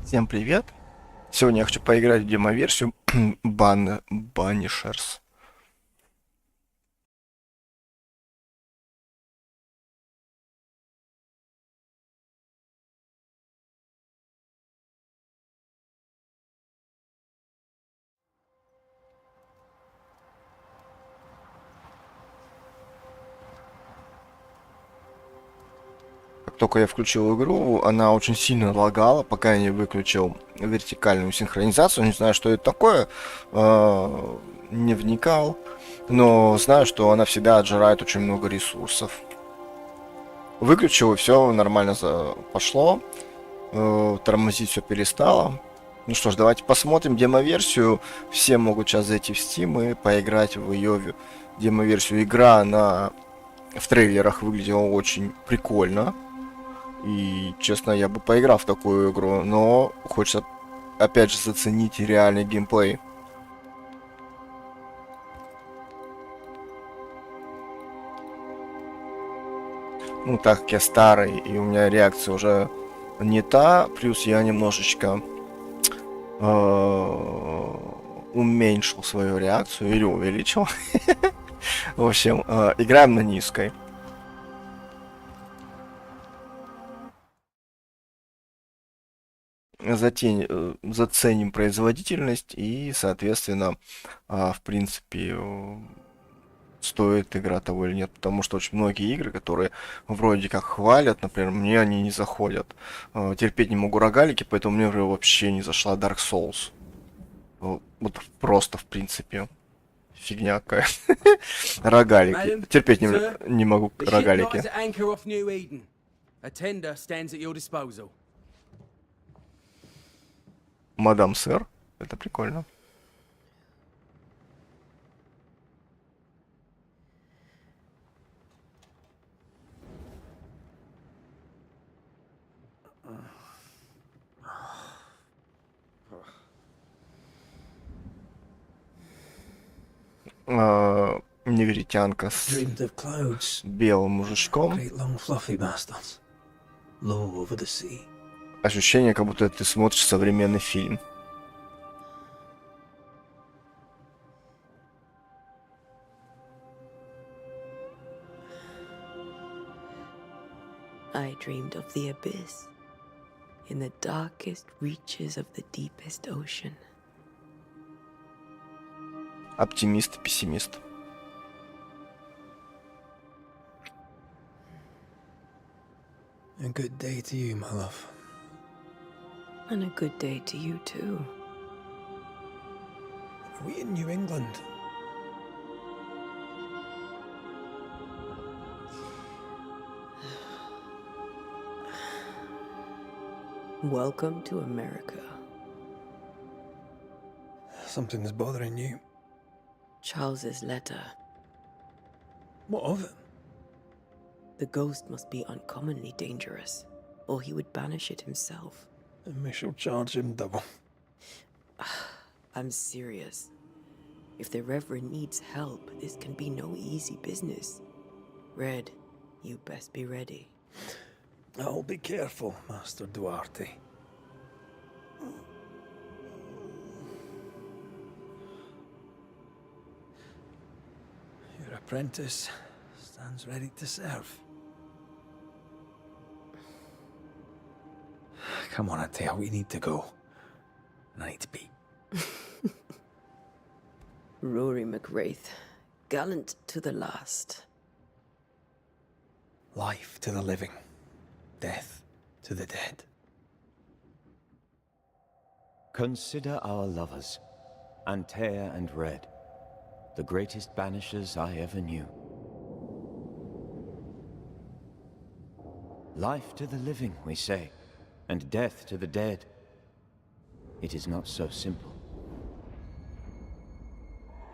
Всем привет! Сегодня я хочу поиграть в демо-версию Banishers. Как только я включил игру, она очень сильно лагала, пока я не выключил вертикальную синхронизацию. Не знаю, что это такое, не вникал, но знаю, что она всегда отжирает очень много ресурсов. Выключил, и все нормально пошло. Тормозить все перестало. Ну что ж, давайте посмотрим демо-версию. Все могут сейчас зайти в Steam и поиграть в ее демо-версию. Игра в трейлерах выглядела очень прикольно. И, честно, я бы поиграл в такую игру, но хочется, опять же, заценить реальный геймплей. Ну, так как я старый, и у меня реакция уже не та, плюс я немножечко уменьшил свою реакцию или увеличил. В общем, играем на низкой. Заценим производительность и, соответственно, в принципе, стоит игра того или нет. Потому что очень многие игры, которые вроде как хвалят, например, мне они не заходят. Терпеть не могу рогалики, поэтому мне вообще не зашла Dark Souls. Вот просто, в принципе, фигня какая. Рогалики. Терпеть не могу рогалики. Мадам сэр. Это прикольно. Негритянка с белым мужичком. Ощущение, как будто ты смотришь современный фильм. I dreamed of the abyss, in the darkest reaches of the deepest ocean. Оптимист, пессимист. A good day to you, my love. And a good day to you, too. Are we in New England? Welcome to America. Something's bothering you. Charles's letter. What of it? The ghost must be uncommonly dangerous, or he would banish it himself. And we shall charge him double. I'm serious. If the Reverend needs help, this can be no easy business. Red, you best be ready. I'll be careful, Master Duarte. Your apprentice stands ready to serve. Come on, Atea, we need to go. And I need to be. Rory McWraith, gallant to the last. Life to the living, death to the dead. Consider our lovers, Antea and Red, the greatest banishers I ever knew. Life to the living, we say, and death to the dead. It is not so simple.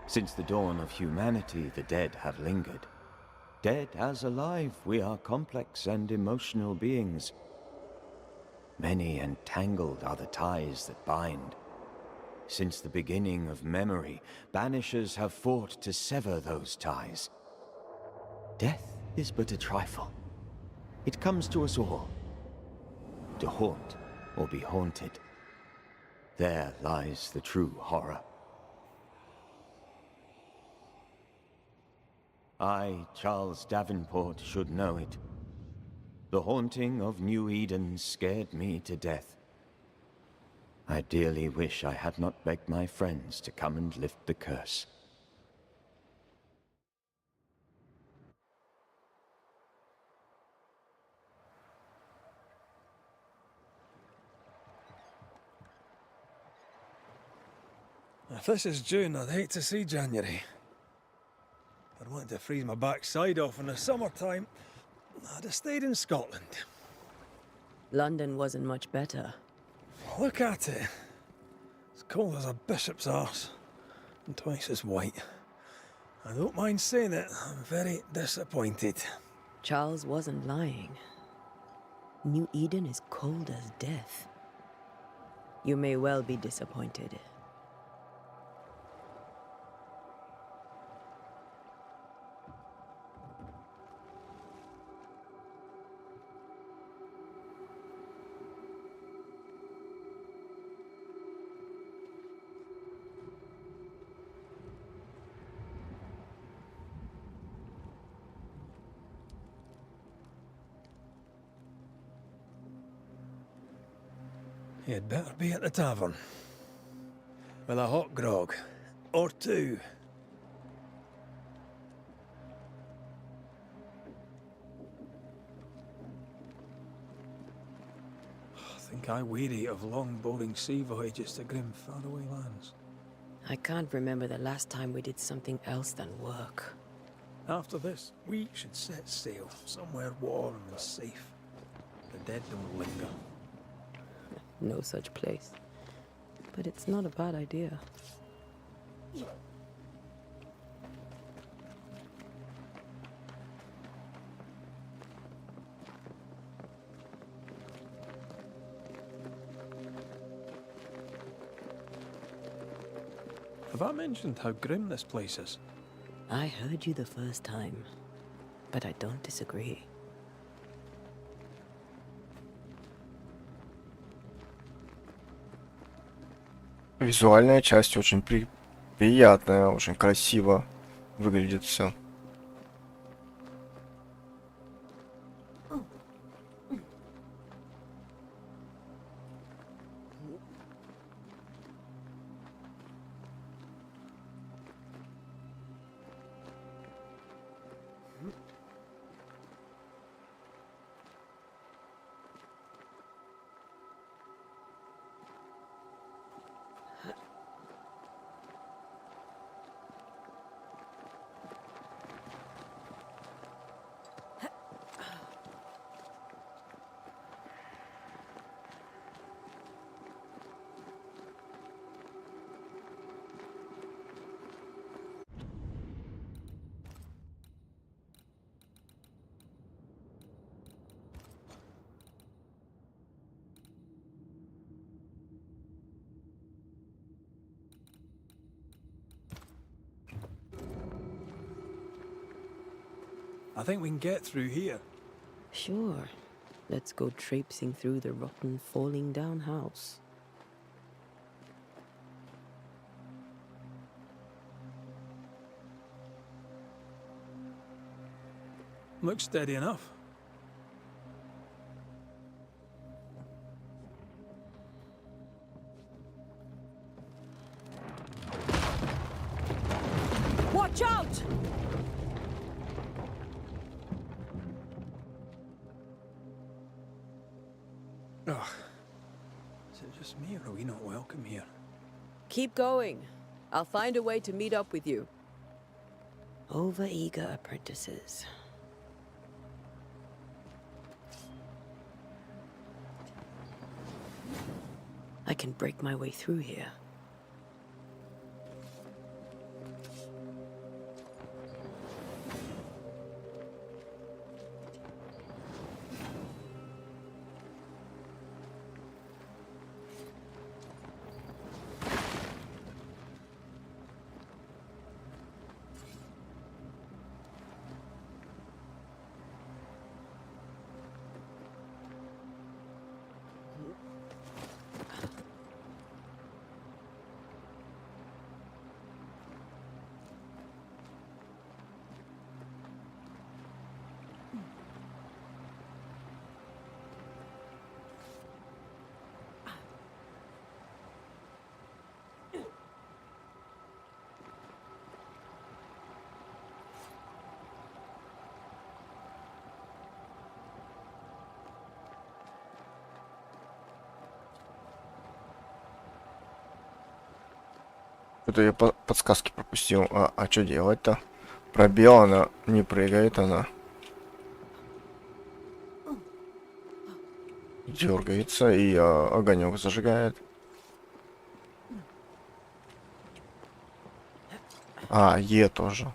Since the dawn of humanity, the dead have lingered. Dead as alive, we are complex and emotional beings. Many and tangled are the ties that bind. Since the beginning of memory, banishers have fought to sever those ties. Death is but a trifle. It comes to us all, to haunt or be haunted. There lies the true horror. I, Charles Davenport, should know it. The haunting of New Eden scared me to death. I dearly wish I had not begged my friends to come and lift the curse. If this is June, I'd hate to see January. I'd want to freeze my backside off in the summertime. I'd have stayed in Scotland. London wasn't much better. Look at it. As cold as a bishop's arse, and twice as white. I don't mind saying it, I'm very disappointed. Charles wasn't lying. New Eden is cold as death. You may well be disappointed. You'd better be at the tavern. With a hot grog. Or two. I think I weary of long, boring sea voyages to grim, faraway lands. I can't remember the last time we did something else than work. After this, we should set sail somewhere warm and safe. The dead don't linger. No such place. But it's not a bad idea. Have I mentioned how grim this place is? I heard you the first time, but I don't disagree. Визуальная часть очень приятная, очень красиво выглядит все. I think we can get through here. Sure. Let's go traipsing through the rotten, falling down house. Looks steady enough. Watch out! Ugh. Is it just me, or are we not welcome here? Keep going. I'll find a way to meet up with you. Over-eager apprentices. I can break my way through here. Что-то я подсказки пропустил. А что делать-то? Пробел, она не прыгает, она дергается и огонек зажигает. Е тоже.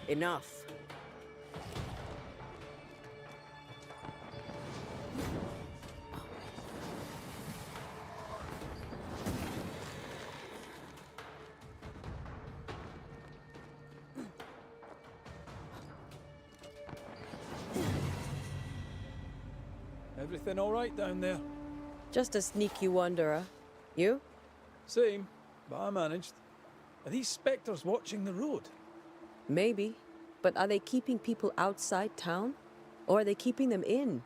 Enough. Everything all right down there? Just a sneaky wanderer. You? Same, but I managed. Are these spectres watching the road? Maybe. But are they keeping people outside town? Or are they keeping them in?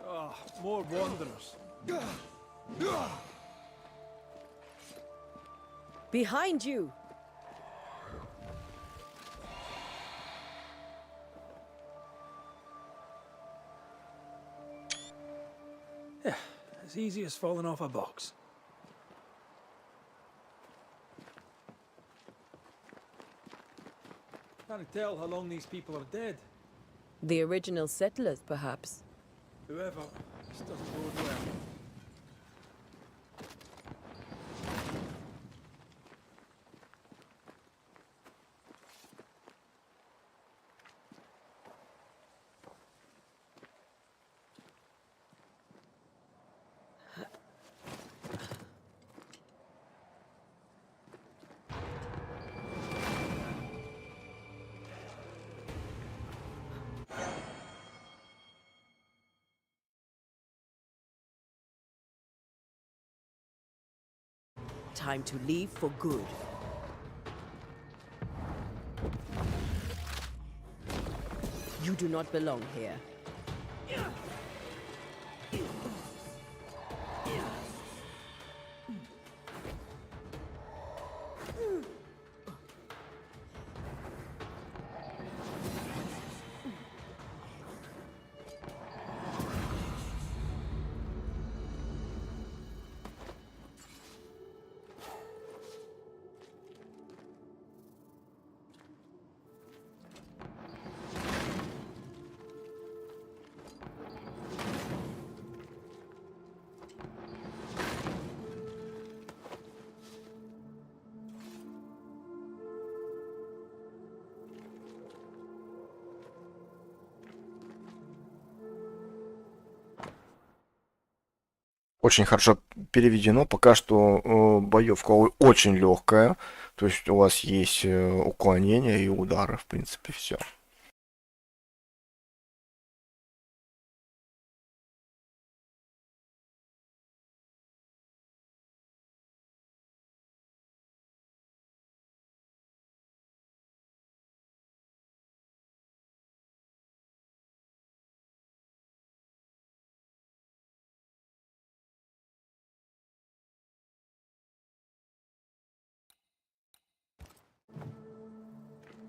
Ah, more wanderers. Behind you! Yeah, as easy as falling off a box. Can't tell how long these people are dead. The original settlers, perhaps. Whoever, this doesn't bode well. Time to leave for good. You do not belong here. Очень хорошо переведено. Пока что боевка очень легкая. То есть у вас есть уклонения и удары, в принципе, все.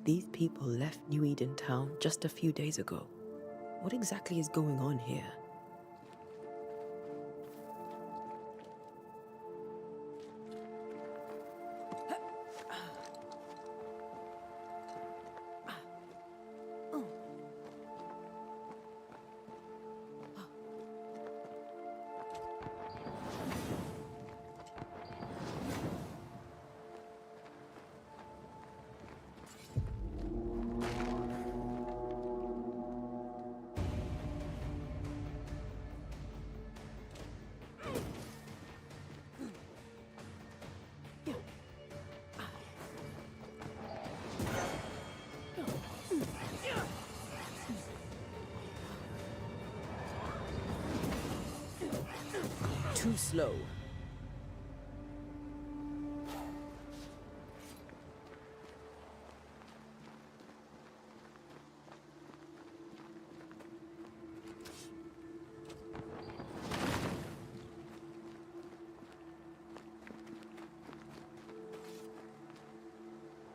These people left New Eden Town just a few days ago. What exactly is going on here? Too slow.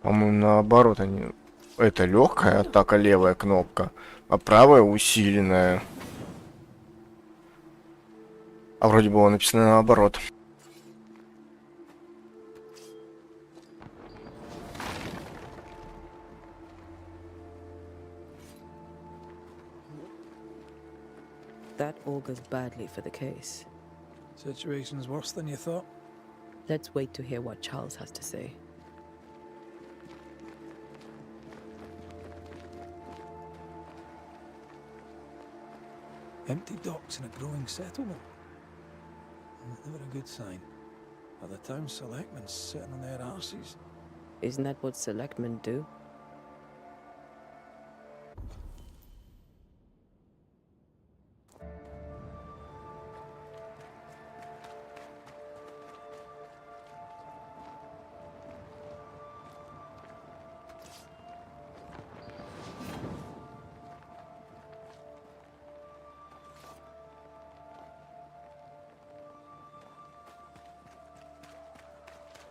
По-моему, наоборот, они... Это легкая атака, левая кнопка, а правая усиленная. А вроде было написано наоборот. That augurs badly for the case. Situation's worse than you thought. Let's wait to hear what Charles has to say. Empty docks in a growing settlement. Never a good sign. Are the town selectmen sitting on their arses? Isn't that what selectmen do?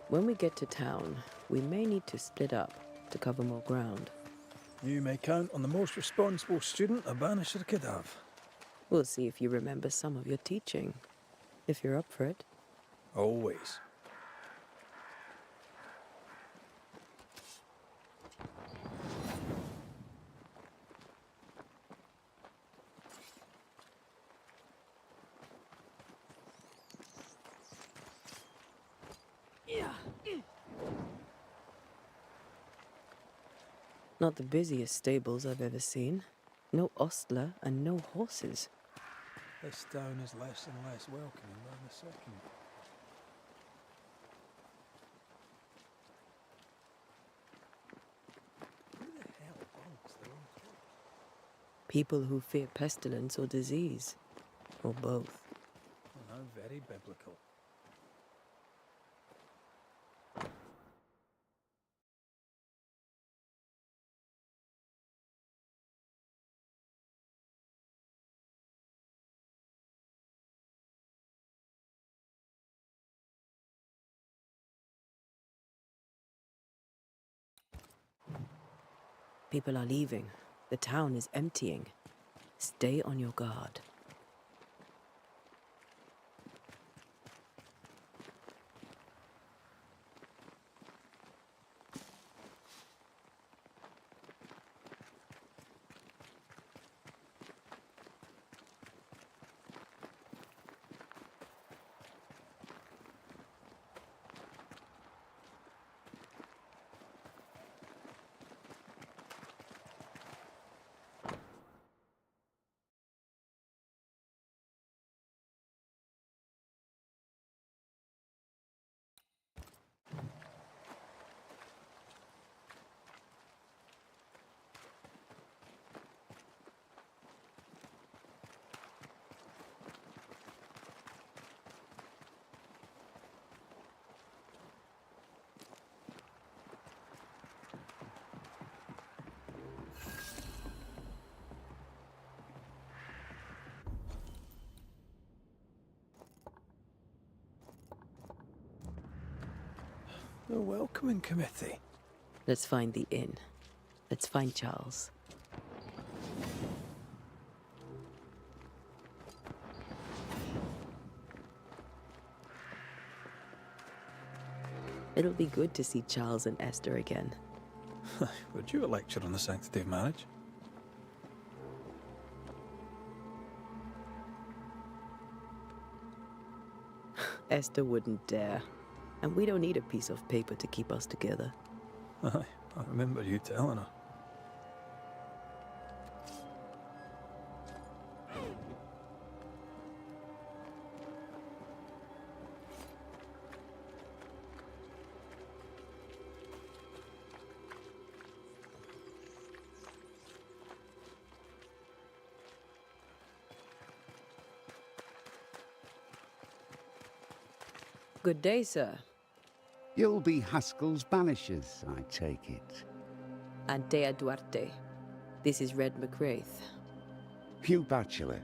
When we get to town, we may need to split up to cover more ground. You may count on the most responsible student a Banisher could have. We'll see if you remember some of your teaching, if you're up for it. Always. Not the busiest stables I've ever seen. No ostler and no horses. This town is less and less welcoming by the second. Who the hell owns their own place? People who fear pestilence or disease, or both. Well, now very biblical. People are leaving. The town is emptying. Stay on your guard. The welcoming committee. Let's find the inn. Let's find Charles. It'll be good to see Charles and Esther again. Would you a lecture on the sanctity of marriage? Esther wouldn't dare. And we don't need a piece of paper to keep us together. Aye, I remember you telling her. Good day, sir. You'll be Haskell's Banishers, I take it. Antea Duarte. This is Red McWraith. Hugh Bachelor.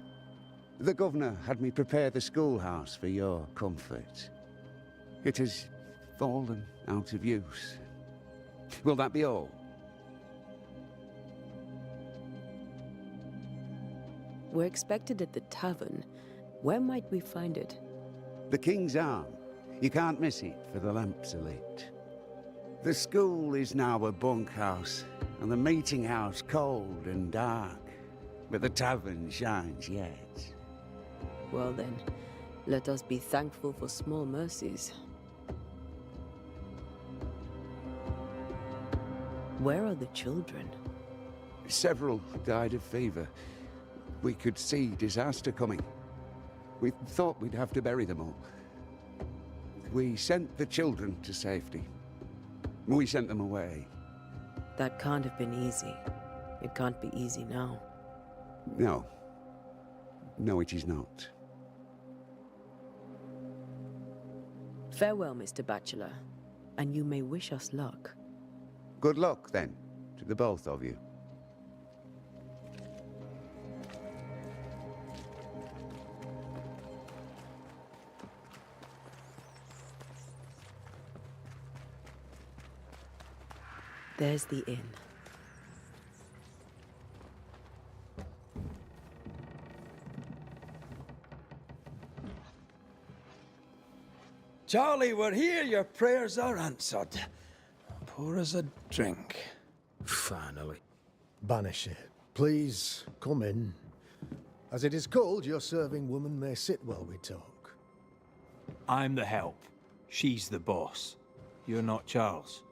The governor had me prepare the schoolhouse for your comfort. It has fallen out of use. Will that be all? We're expected at the tavern. Where might we find it? The King's Arm. You can't miss it, for the lamps are lit. The school is now a bunkhouse, and the meeting house cold and dark. But the tavern shines yet. Well then, let us be thankful for small mercies. Where are the children? Several died of fever. We could see disaster coming. We thought we'd have to bury them all. We sent the children to safety. We sent them away. That can't have been easy. It can't be easy now. No. No, it is not. Farewell, Mr. Bachelor, and you may wish us luck. Good luck, then, to the both of you. There's the inn. Charlie, we're here. Your prayers are answered. Pour us a drink. Finally. Banisher, please come in. As it is cold, your serving woman may sit while we talk. I'm the help. She's the boss. You're not Charles.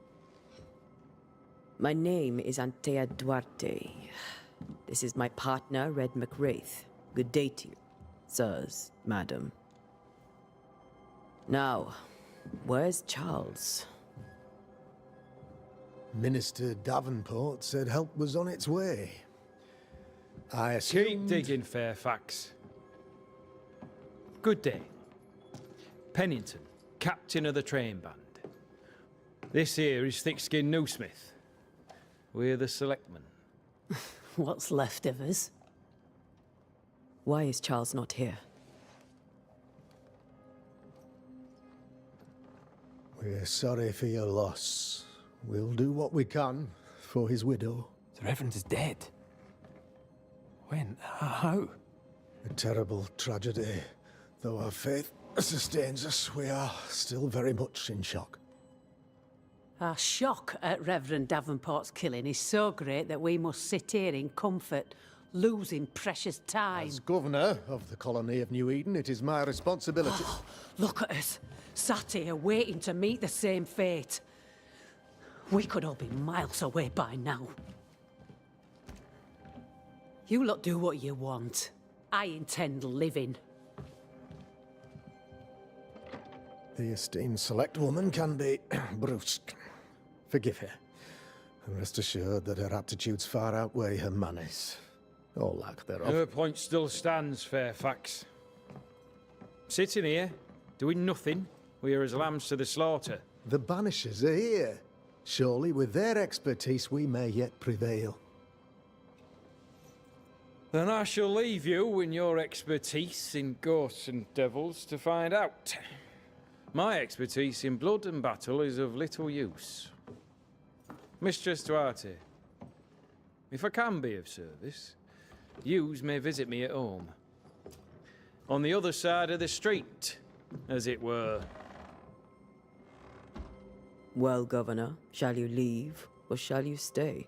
My name is Antea Duarte. This is my partner, Red McWraith. Good day to you, sirs, madam. Now, where's Charles? Minister Davenport said help was on its way. I Keep assumed... digging, Fairfax. Good day. Pennington, captain of the train band. This here is Thick-Skinned Newsmith. We're the selectmen. What's left of us? Why is Charles not here? We're sorry for your loss. We'll do what we can for his widow. The Reverend is dead. When? How? A terrible tragedy. Though our faith sustains us, we are still very much in shock. Our shock at Reverend Davenport's killing is so great that we must sit here in comfort, losing precious time. As governor of the colony of New Eden, it is my responsibility... Look at us, sat here waiting to meet the same fate. We could all be miles away by now. You lot do what you want. I intend living. The esteemed select woman can be brusque. Forgive her. And rest assured that her aptitudes far outweigh her manners. Or lack thereof. Her point still stands, Fairfax. Sitting here, doing nothing, we are as lambs to the slaughter. The Banishers are here. Surely with their expertise we may yet prevail. Then I shall leave you and your expertise in ghosts and devils to find out. My expertise in blood and battle is of little use. Mistress Duarte, if I can be of service, yous may visit me at home. On the other side of the street, as it were. Well, Governor, shall you leave or shall you stay?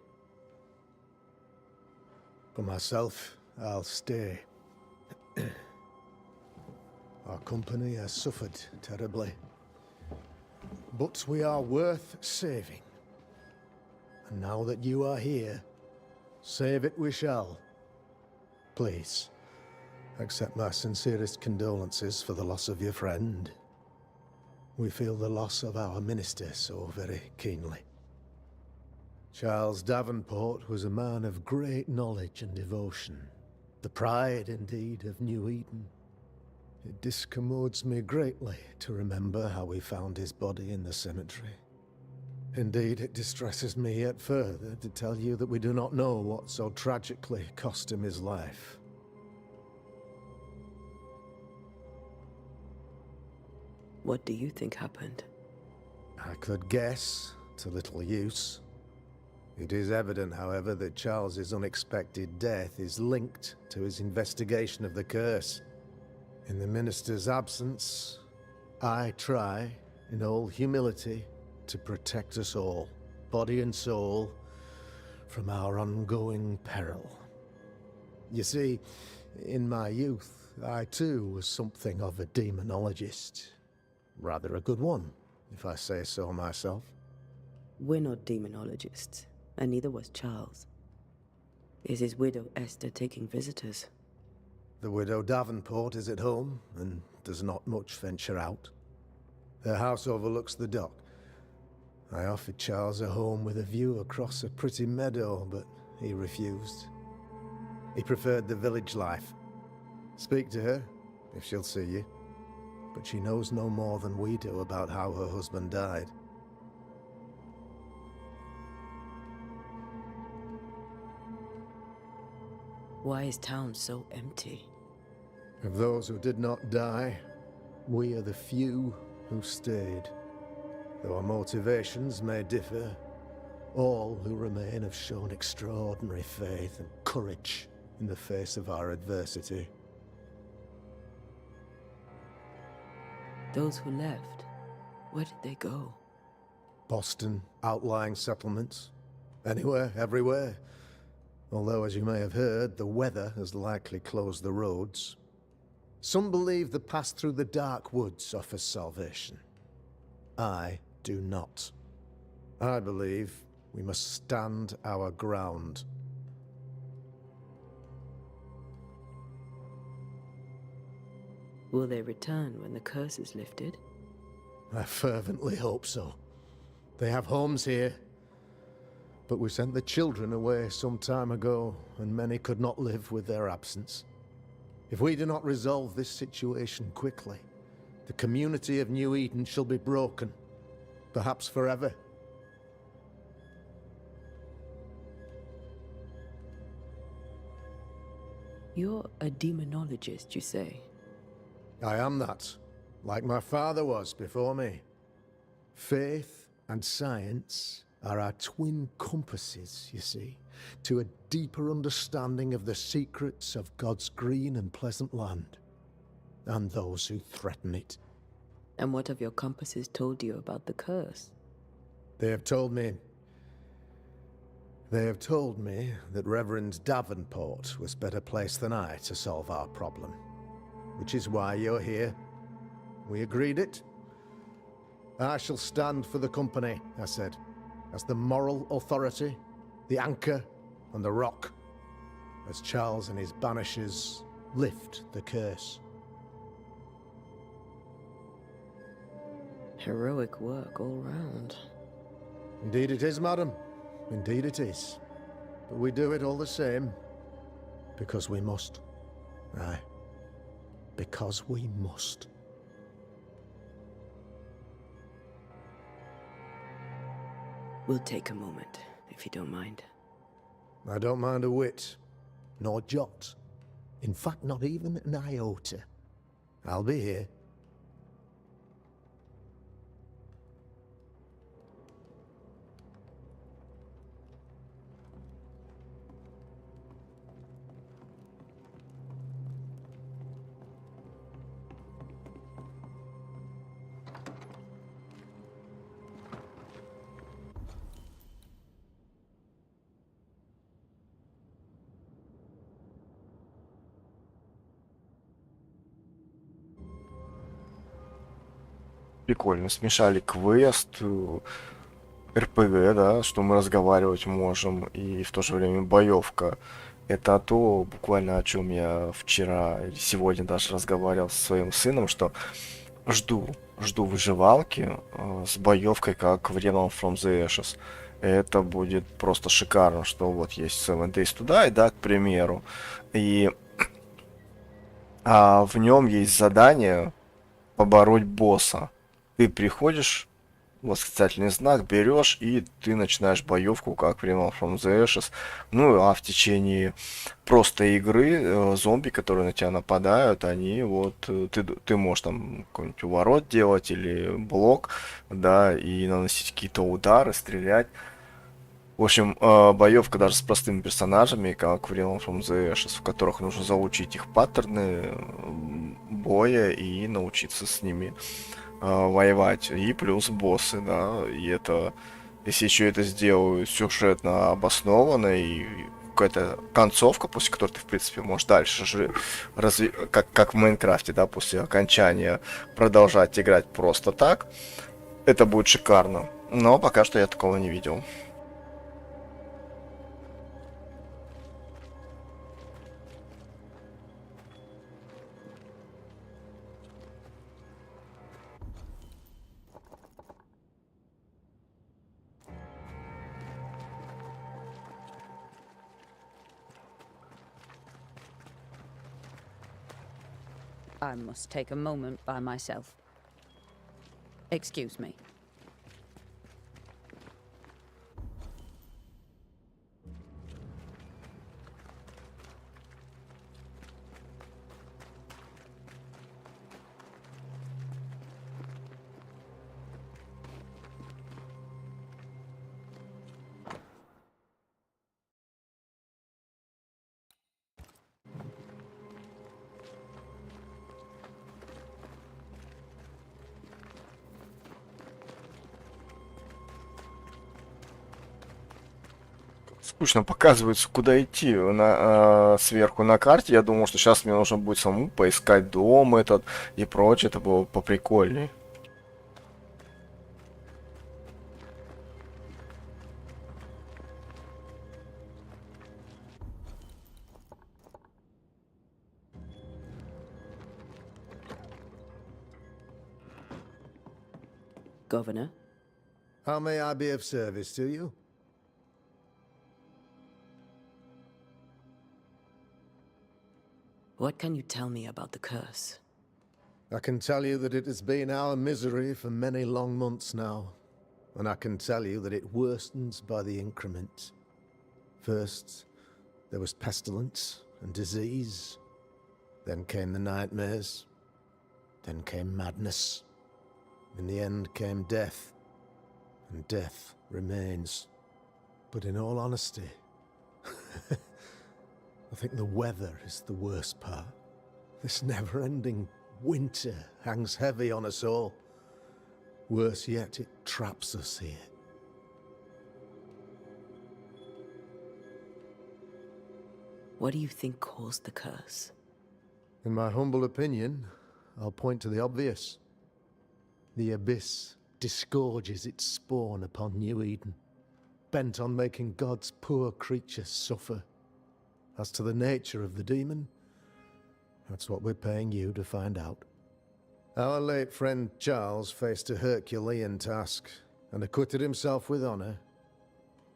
For myself, I'll stay. Our company has suffered terribly. But we are worth saving. And now that you are here, save it we shall. Please, accept my sincerest condolences for the loss of your friend. We feel the loss of our minister so very keenly. Charles Davenport was a man of great knowledge and devotion. The pride, indeed, of New Eden. It discommodes me greatly to remember how we found his body in the cemetery. Indeed, it distresses me yet further to tell you that we do not know what so tragically cost him his life. What do you think happened? I could guess, to little use. It is evident, however, that Charles's unexpected death is linked to his investigation of the curse. In the minister's absence, I try, in all humility, to protect us all, body and soul, from our ongoing peril. You see, in my youth, I too was something of a demonologist. Rather a good one, if I say so myself. We're not demonologists, and neither was Charles. Is his widow Esther taking visitors? The widow Davenport is at home, and does not much venture out. Their house overlooks the dock. I offered Charles a home with a view across a pretty meadow, but he refused. He preferred the village life. Speak to her, if she'll see you. But she knows no more than we do about how her husband died. Why is town so empty? Of those who did not die, we are the few who stayed. Though our motivations may differ, all who remain have shown extraordinary faith and courage in the face of our adversity. Those who left, where did they go? Boston, outlying settlements. Anywhere, everywhere. Although, as you may have heard, the weather has likely closed the roads. Some believe the path through the dark woods offers salvation. I do not. I believe we must stand our ground. Will they return when the curse is lifted? I fervently hope so. They have homes here. But we sent the children away some time ago, and many could not live with their absence. If we do not resolve this situation quickly, the community of New Eden shall be broken, perhaps forever. You're a demonologist, you say? I am that, like my father was before me. Faith and science are our twin compasses, you see, to a deeper understanding of the secrets of God's green and pleasant land, and those who threaten it. And what have your compasses told you about the curse? They have told me that Reverend Davenport was better placed than I to solve our problem, which is why you're here. We agreed it. I shall stand for the company, I said, as the moral authority, the anchor, and the rock, as Charles and his Banishers lift the curse. Heroic work all round. Indeed it is, madam. Indeed it is. But we do it all the same, because we must. Aye, because we must. We'll take a moment, if you don't mind. I don't mind a whit, nor jot. In fact, not even an iota. I'll be here. Прикольно. Смешали квест, РПГ, да, что мы разговаривать можем, и в то же время боевка. Это то, буквально о чем я вчера или сегодня даже разговаривал со своим сыном, что жду, жду выживалки с боевкой, как в Realm from the Ashes. Это будет просто шикарно, что вот есть Seven Days to Die, да, к примеру, и в нем есть задание побороть босса. Ты приходишь, восклицательный знак, берешь, и ты начинаешь боевку, как в Realm from the Ashes. Ну, а в течение просто игры зомби, которые на тебя нападают, они вот, ты можешь там какой-нибудь уворот делать или блок, да, и наносить какие-то удары, стрелять. В общем, боевка даже с простыми персонажами, как в Realm from the Ashes, в которых нужно заучить их паттерны боя и научиться с ними воевать. И плюс боссы, да, и это, если еще это сделаю сюжетно обоснованно и какая-то концовка, после которой ты, в принципе, можешь дальше же, как в Майнкрафте, да, после окончания продолжать играть просто так, это будет шикарно. Но пока что я такого не видел. I must take a moment by myself. Excuse me. Скучно показывается, куда идти сверху на карте. Я думал, что сейчас мне нужно будет самому поискать дом этот и прочее. Это было поприкольней. Governor? How may I be of service to you? What can you tell me about the curse? I can tell you that it has been our misery for many long months now, and I can tell you that it worstens by the increment. First, there was pestilence and disease. Then came the nightmares. Then came madness. In the end came death, and death remains. But in all honesty, I think the weather is the worst part. This never-ending winter hangs heavy on us all. Worse yet, it traps us here. What do you think caused the curse? In my humble opinion, I'll point to the obvious. The abyss disgorges its spawn upon New Eden, bent on making God's poor creatures suffer. As to the nature of the demon, that's what we're paying you to find out. Our late friend Charles faced a Herculean task and acquitted himself with honor.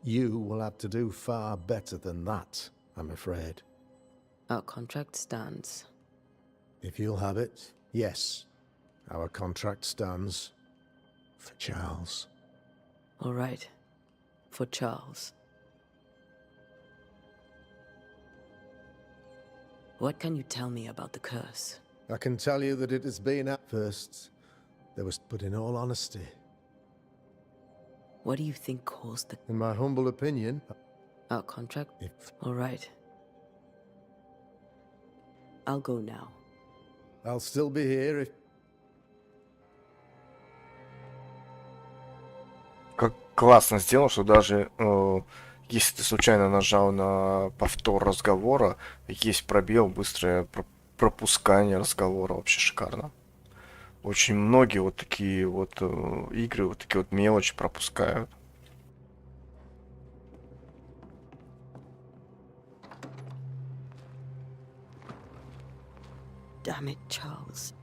You will have to do far better than that, I'm afraid. Our contract stands. If you'll have it, yes, our contract stands for Charles. All right. For Charles. What can you tell me about the curse? I can tell you that it has been at first. There was, but in all honesty, What do you think caused the... in my humble opinion, Our contract? if All right. I'll go now. I'll still be here if... Как классно сделано, что даже если ты случайно нажал на повтор разговора, есть пробел, быстрое пропускание разговора. Вообще шикарно. Очень многие вот такие вот игры, вот такие вот мелочи пропускают. Damn it, Charles.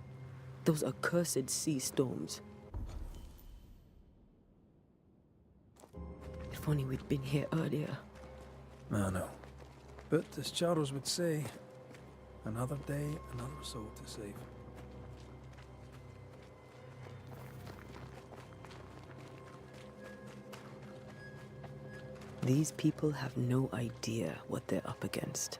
Those accursed sea storms. If only we'd been here earlier. I know. But as Charles would say, another day, another soul to save. These people have no idea what they're up against.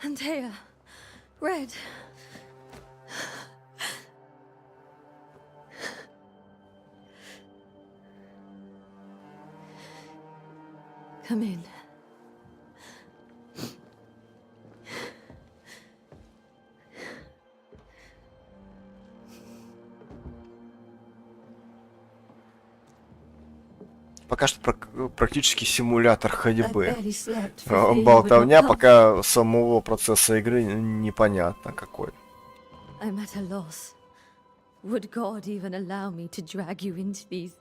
Antea, Red. Come in. Пока что практически симулятор I ходьбы. barely slept for fear you would Болтовня, not come. пока самого процесса игры непонятно какой. I'm at a loss. Would God even allow me to drag you into these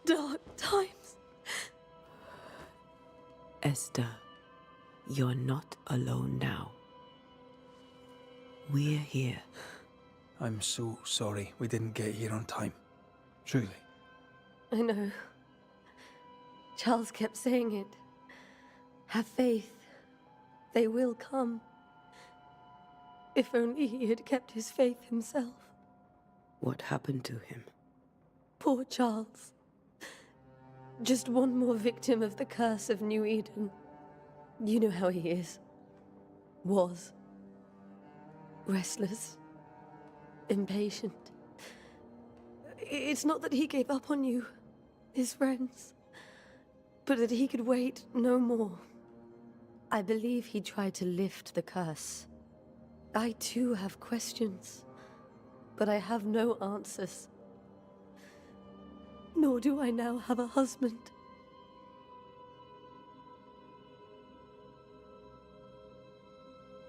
dark times? Esther, you're not alone now. We're here. I'm so sorry we didn't get here on time. Truly. I know. Charles kept saying it. Have faith. They will come. If only he had kept his faith himself. What happened to him? Poor Charles. Just one more victim of the curse of New Eden. You know how he is. Was. Restless. Impatient. It's not that he gave up on you, his friends, but that he could wait no more. I believe he tried to lift the curse. I too have questions, but I have no answers. Nor do I now have a husband.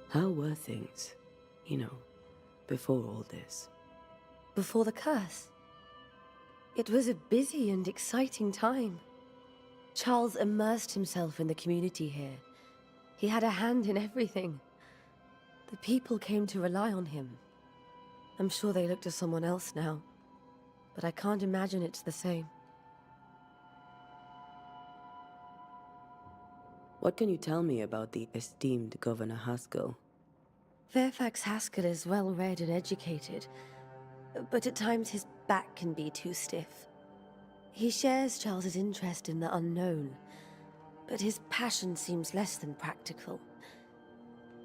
How were things, before all this? Before the curse, it was a busy and exciting time. Charles immersed himself in the community here. He had a hand in everything. The people came to rely on him. I'm sure they look to someone else now, but I can't imagine it's the same. What can you tell me about the esteemed Governor Haskell? Fairfax Haskell is well read and educated, but at times his back can be too stiff. He shares Charles's interest in the unknown, but his passion seems less than practical.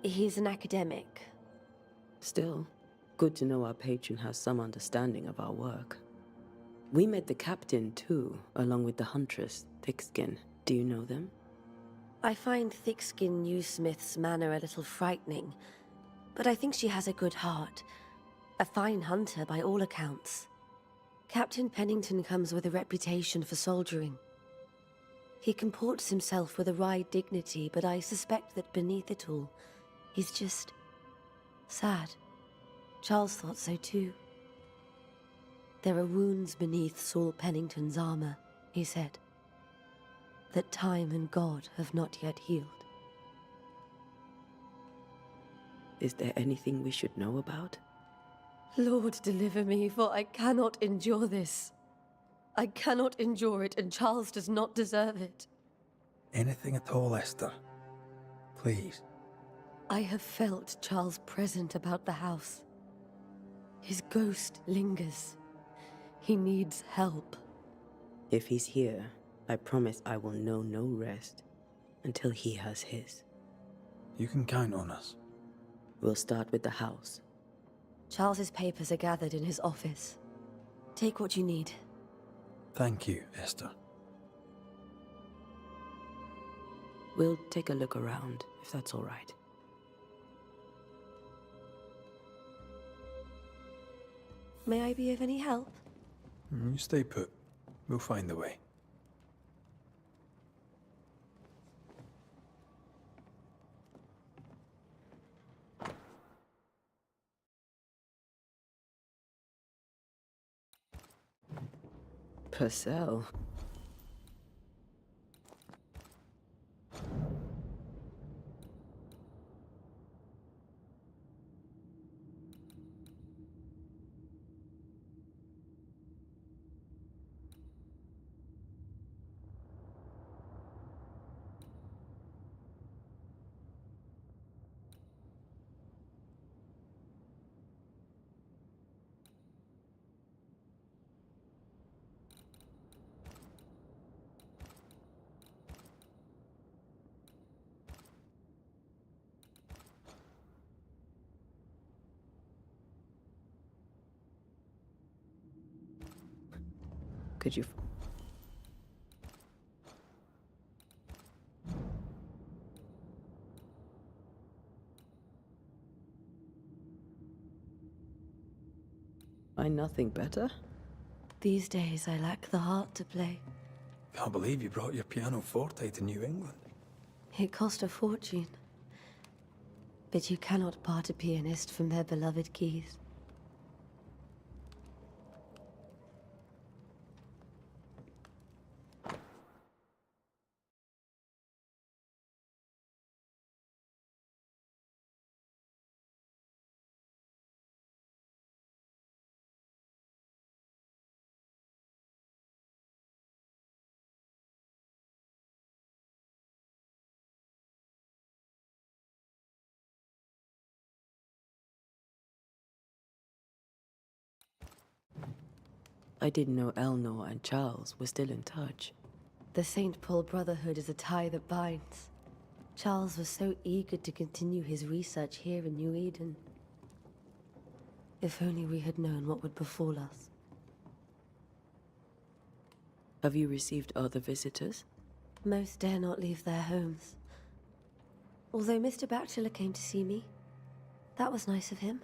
He's an academic. Still, good to know our patron has some understanding of our work. We met the captain too, along with the huntress, Thickskin. Do you know them? I find Thickskin Newsmith's manner a little frightening, but I think she has a good heart. A fine hunter by all accounts. Captain Pennington comes with a reputation for soldiering. He comports himself with a wry dignity, but I suspect that beneath it all, he's just sad. Charles thought so too. There are wounds beneath Saul Pennington's armor, he said, that time and God have not yet healed. Is there anything we should know about? Lord, deliver me, for I cannot endure this. I cannot endure it, and Charles does not deserve it. Anything at all, Esther. Please. I have felt Charles present about the house. His ghost lingers. He needs help. If he's here, I promise I will know no rest until he has his. You can count on us. We'll start with the house. Charles's papers are gathered in his office. Take what you need. Thank you, Esther. We'll take a look around, if that's all right. May I be of any help? You stay put. We'll find the way. Purcell. Could you... Find nothing better? These days I lack the heart to play. Can't believe you brought your pianoforte to New England. It cost a fortune. But you cannot part a pianist from their beloved keys. I didn't know Eleanor and Charles were still in touch. The St. Paul Brotherhood is a tie that binds. Charles was so eager to continue his research here in New Eden. If only we had known what would befall us. Have you received other visitors? Most dare not leave their homes. Although Mr. Bachelor came to see me. That was nice of him.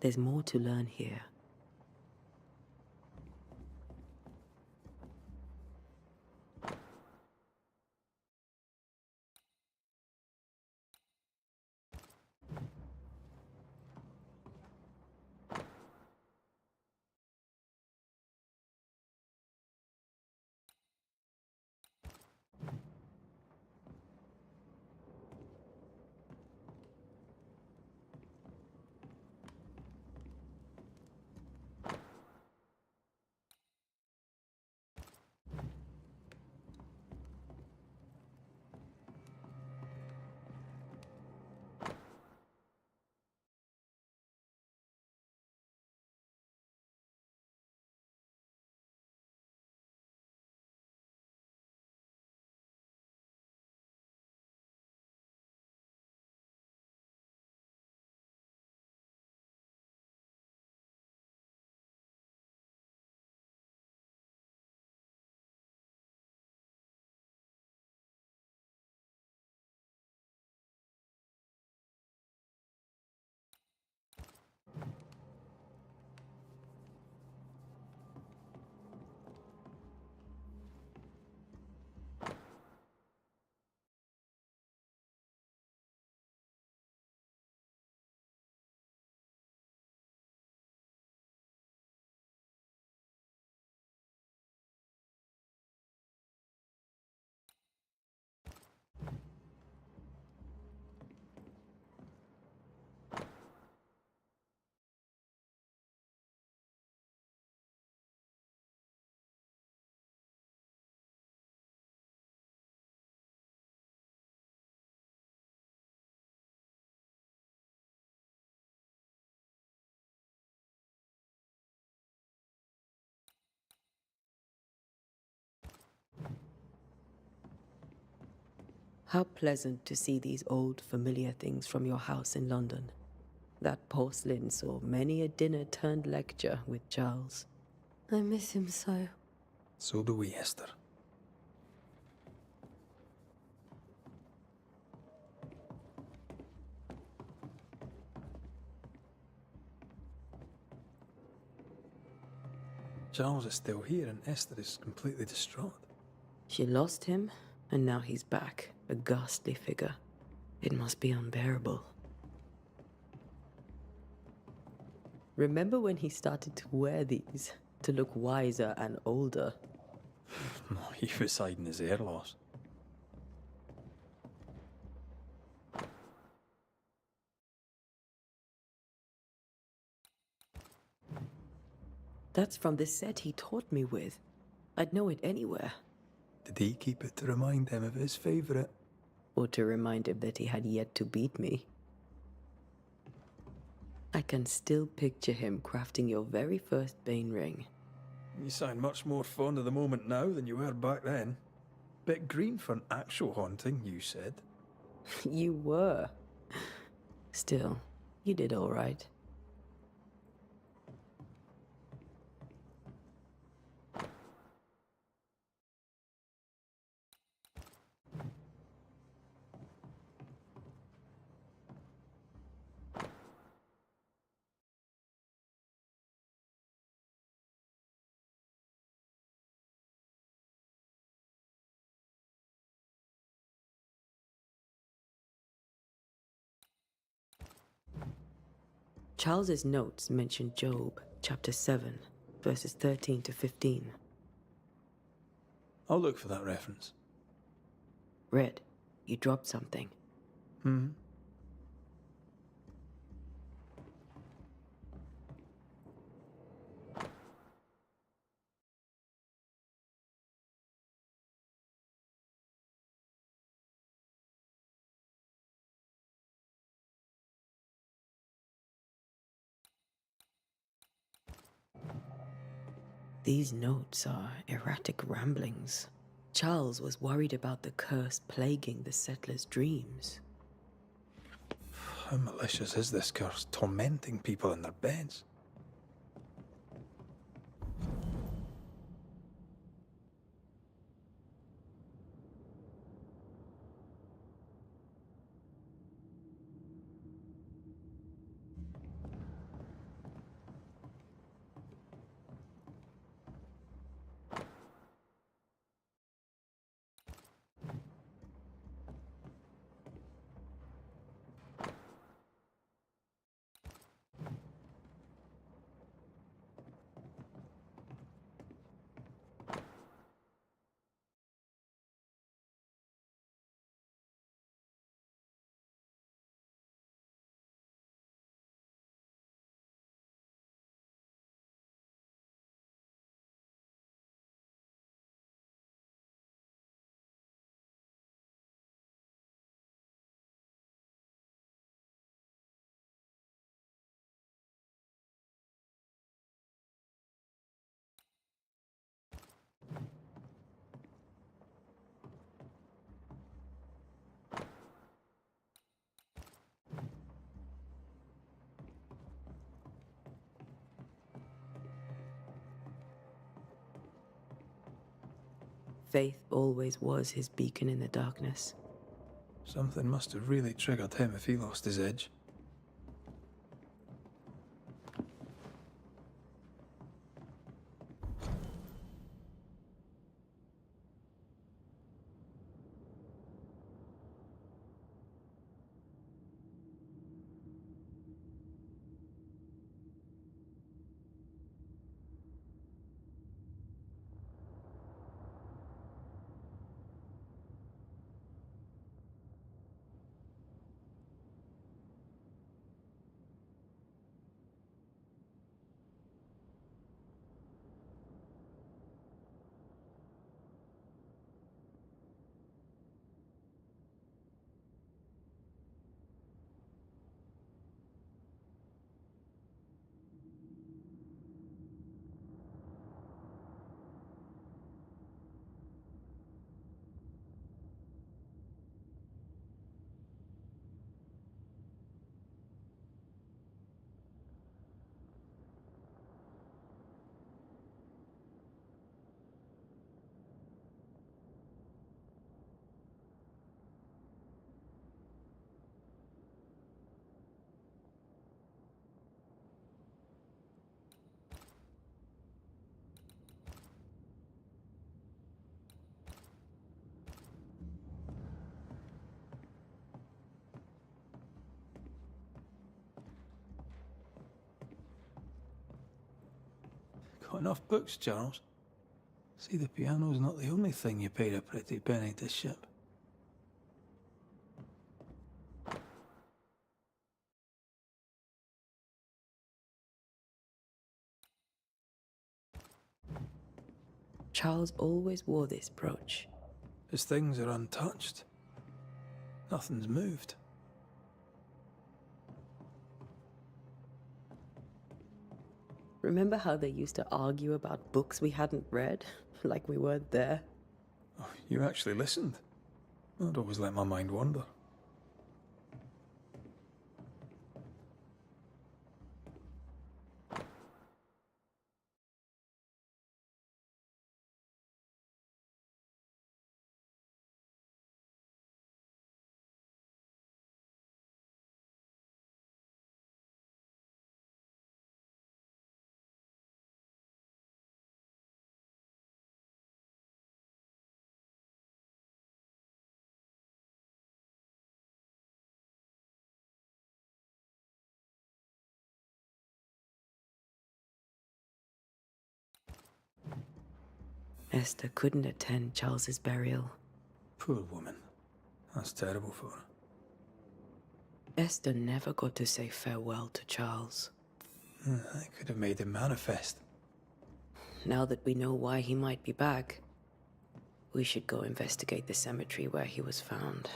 There's more to learn here. How pleasant to see these old familiar things from your house in London. That porcelain saw many a dinner turned lecture with Charles. I miss him so. So do we, Esther. Charles is still here and Esther is completely distraught. She lost him, and now he's back, a ghastly figure. It must be unbearable. Remember when he started to wear these, to look wiser and older? He was hiding his hair loss. That's from the set he taught me with. I'd know it anywhere. Did he keep it to remind him of his favourite? Or to remind him that he had yet to beat me. I can still picture him crafting your very first Bane ring. You sound much more fond of the moment now than you were back then. Bit green for an actual haunting, you said. You were. Still, you did all right. Charles's notes mention Job, chapter 7, verses 13 to 15. I'll look for that reference. Red, you dropped something. These notes are erratic ramblings. Charles was worried about the curse plaguing the settlers' dreams. How malicious is this curse, tormenting people in their beds? Faith always was his beacon in the darkness. Something must have really triggered him if he lost his edge. Not enough books, Charles. See, the piano's not the only thing you paid a pretty penny to ship. Charles always wore this brooch. His things are untouched. Nothing's moved. Remember how they used to argue about books we hadn't read? Like we weren't there? Oh, you actually listened. I'd always let my mind wander. Esther couldn't attend Charles's burial. Poor woman. That's terrible for her. Esther never got to say farewell to Charles. I could have made him manifest. Now that we know why he might be back, we should go investigate the cemetery where he was found.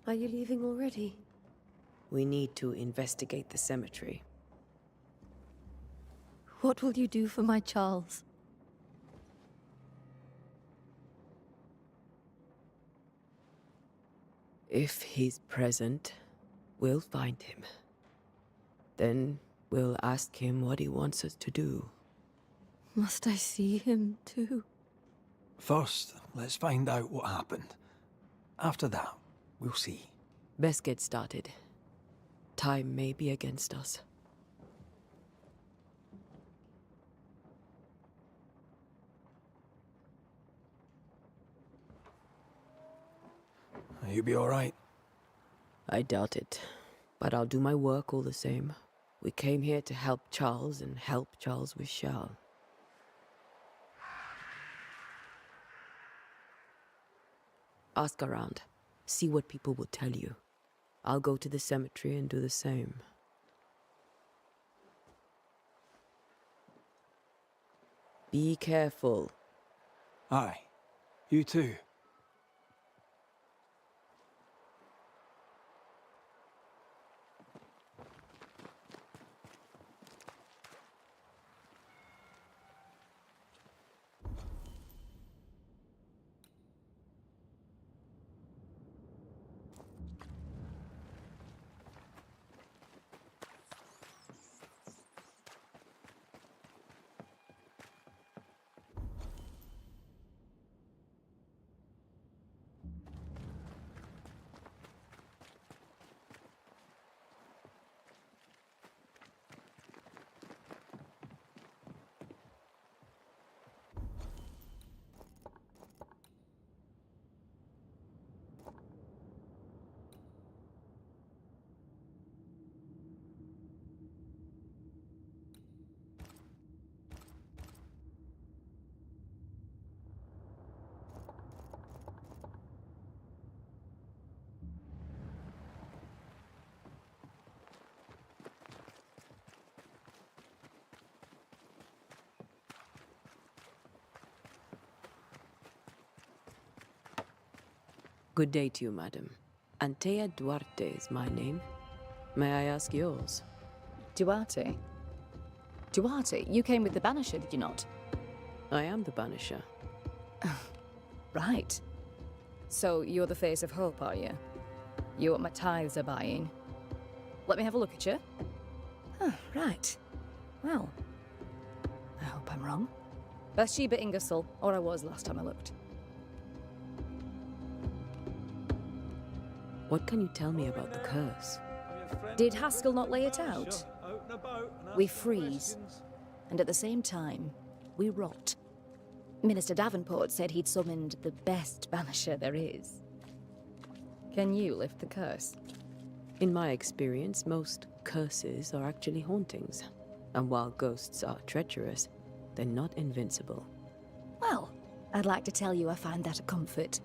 Are you leaving already? We need to investigate the cemetery. What will you do for my Charles? If he's present, we'll find him. Then we'll ask him what he wants us to do. Must I see him too? First, let's find out what happened. After that, we'll see. Best get started. Time may be against us. You'll be all right. I doubt it, but I'll do my work all the same. We came here to help Charles, and help Charles we shall. Ask around. See what people will tell you. I'll go to the cemetery and do the same. Be careful. Aye. You too. Good day to you, madam. Antea Duarte is my name. May I ask yours? Duarte? Duarte, you came with the Banisher, did you not? I am the Banisher. Right. So you're the face of hope, are you? You're what my tithes are buying. Let me have a look at you. Huh, right. Well, I hope I'm wrong. Bathsheba Ingersoll, or I was last time I looked. What can you tell me about the curse? Did Haskell not lay it out? We freeze, and at the same time, we rot. Minister Davenport said he'd summoned the best banisher there is. Can you lift the curse? In my experience, most curses are actually hauntings. And while ghosts are treacherous, they're not invincible. Well, I'd like to tell you I find that a comfort,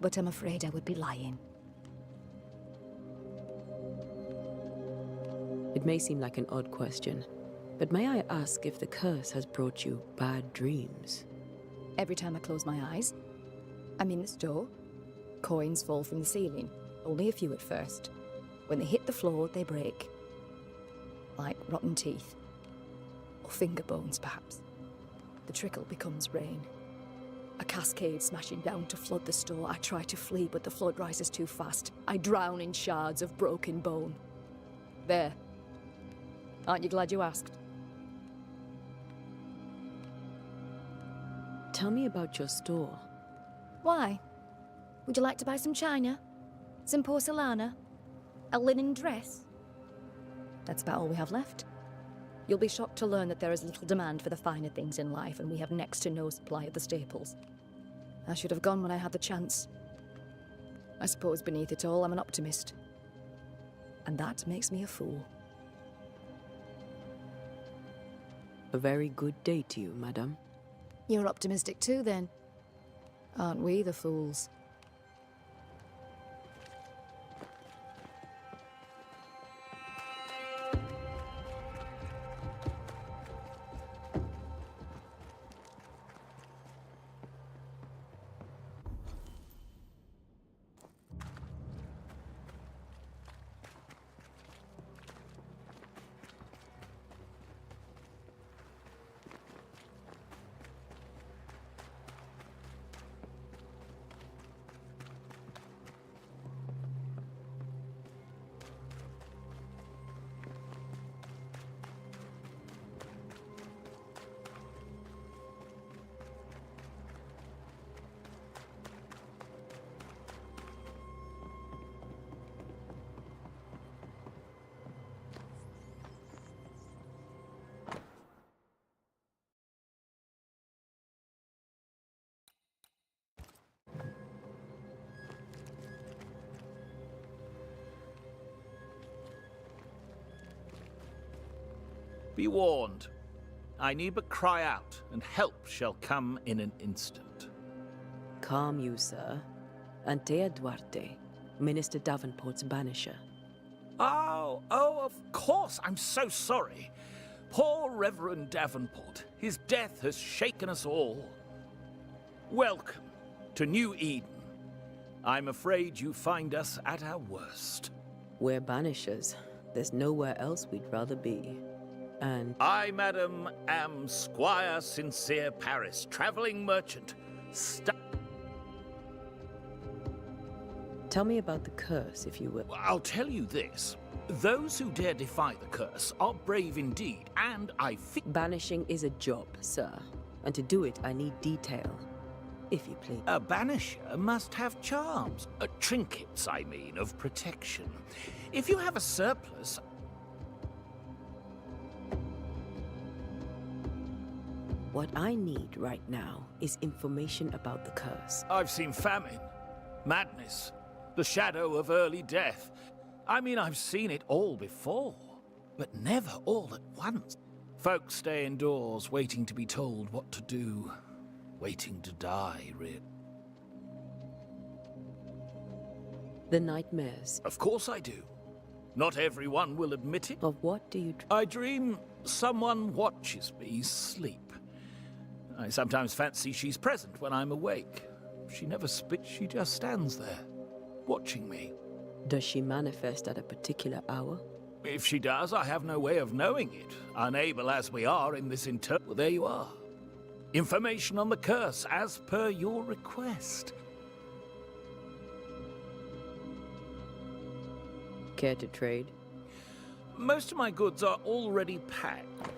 but I'm afraid I would be lying. It may seem like an odd question, but may I ask if the curse has brought you bad dreams? Every time I close my eyes, I'm in the store. Coins fall from the ceiling, only a few at first. When they hit the floor, they break. Like rotten teeth. Or finger bones, perhaps. The trickle becomes rain. A cascade smashing down to flood the store. I try to flee, but the flood rises too fast. I drown in shards of broken bone. There. Aren't you glad you asked? Tell me about your store. Why? Would you like to buy some china? Some porcelana? A linen dress? That's about all we have left. You'll be shocked to learn that there is little demand for the finer things in life, and we have next to no supply of the staples. I should have gone when I had the chance. I suppose beneath it all, I'm an optimist. And that makes me a fool. A very good day to you, madame. You're optimistic too, then. Aren't we the fools? Be warned. I need but cry out, and help shall come in an instant. Calm you, sir. Antea Duarte, Minister Davenport's banisher. Oh, of course. I'm so sorry. Poor Reverend Davenport. His death has shaken us all. Welcome to New Eden. I'm afraid you find us at our worst. We're banishers. There's nowhere else we'd rather be. And I, madam, am Squire Sincere Paris, travelling merchant. tell me about the curse, if you will. I'll tell you this. Those who dare defy the curse are brave indeed, and I think... Banishing is a job, sir. And to do it, I need detail. If you please. A banisher must have charms. Trinkets, I mean, of protection. If you have a surplus... What I need right now is information about the curse. I've seen famine, madness, the shadow of early death. I mean, I've seen it all before, but never all at once. Folks stay indoors, waiting to be told what to do. Waiting to die, really. The nightmares. Of course I do. Not everyone will admit it. Of what do you... I dream someone watches me sleep. I sometimes fancy she's present when I'm awake. She never speaks, she just stands there, watching me. Does she manifest at a particular hour? If she does, I have no way of knowing it. Unable as we are in this well, there you are. Information on the curse, as per your request. Care to trade? Most of my goods are already packed.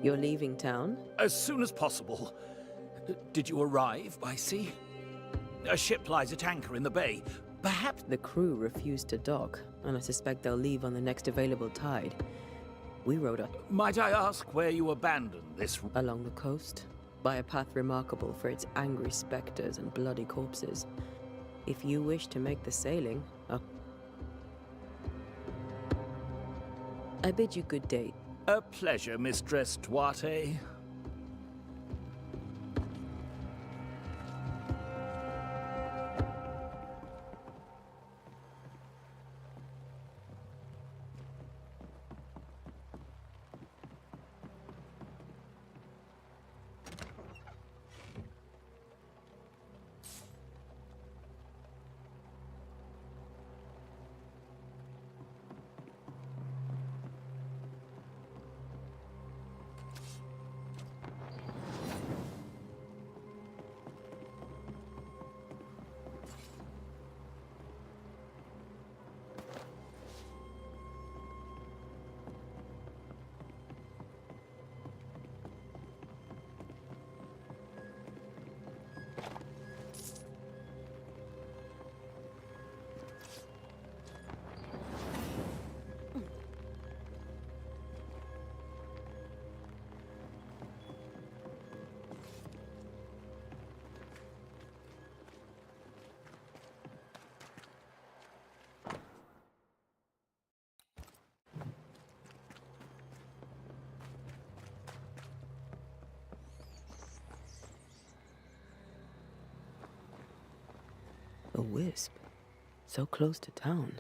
You're leaving town? As soon as possible. Did you arrive by sea? A ship lies at anchor in the bay. Perhaps The crew refused to dock, and I suspect they'll leave on the next available tide. We rode up Might I ask where you abandoned this? along the coast, by a path remarkable for its angry specters and bloody corpses. If you wish to make the sailing, I bid you good day. A pleasure, Mistress Duarte. A wisp, so close to town.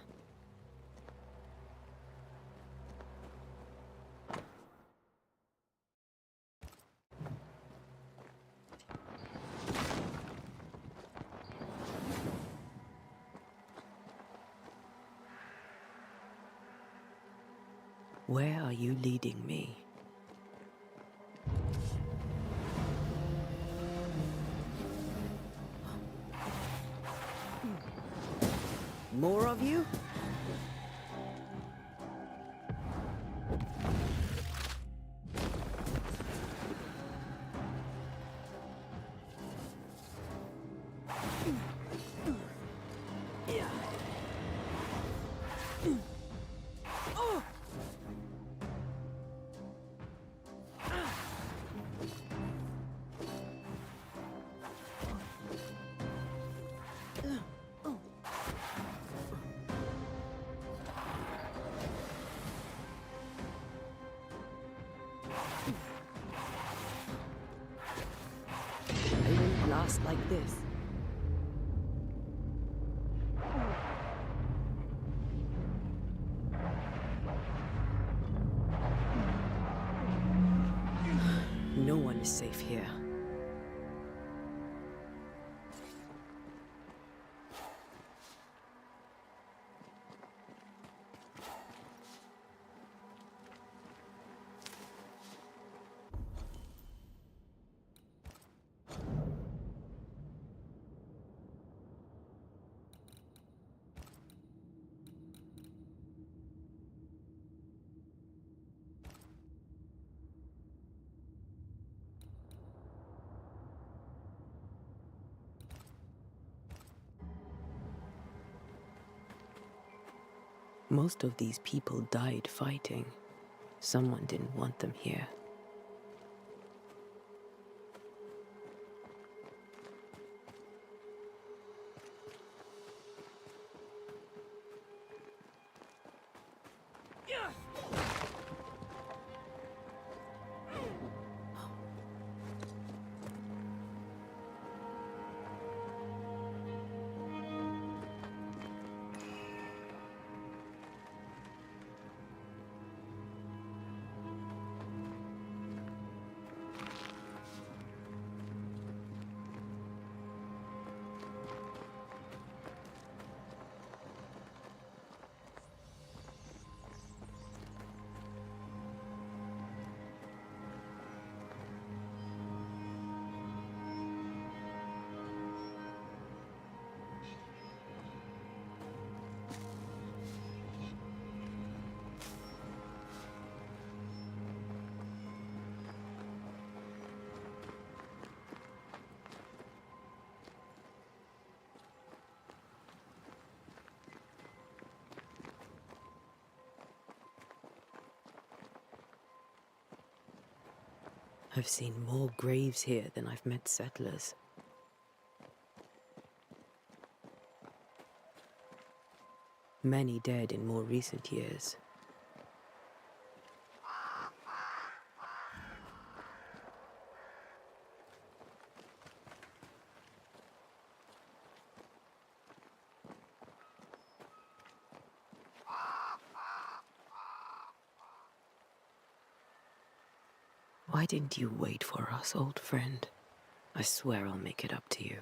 Where are you leading me? More of you? Last like this. No one is safe here. Most of these people died fighting. Someone didn't want them here. I've seen more graves here than I've met settlers. Many dead in more recent years. Why didn't you wait for us, old friend? I swear I'll make it up to you.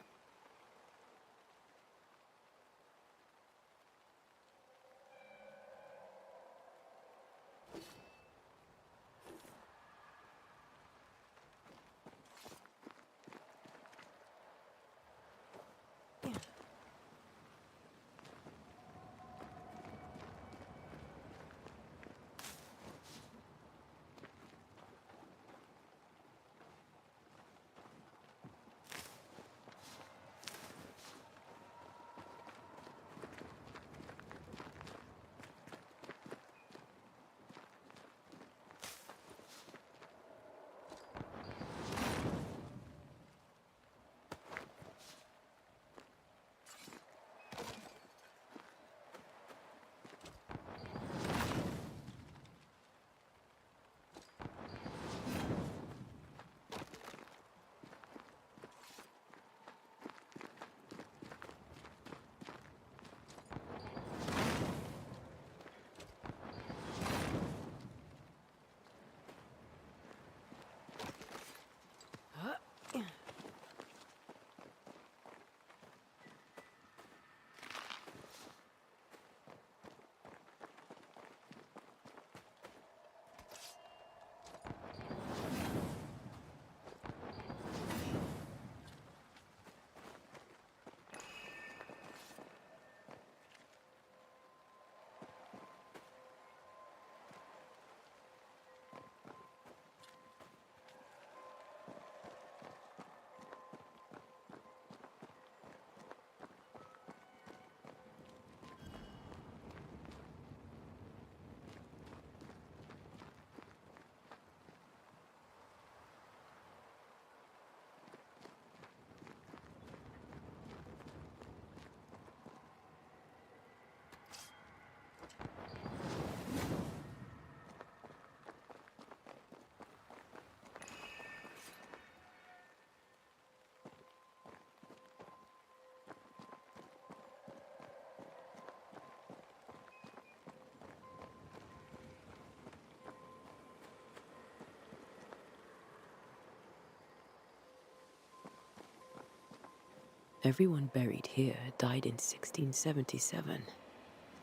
Everyone buried here died in 1677.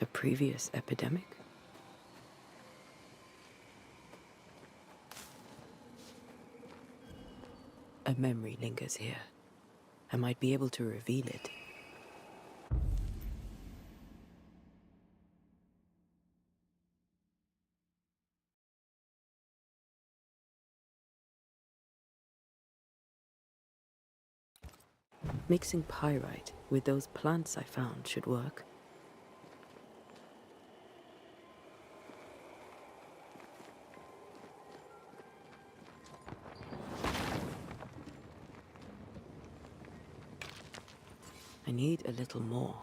A previous epidemic? A memory lingers here. I might be able to reveal it. Mixing pyrite with those plants I found should work. I need a little more.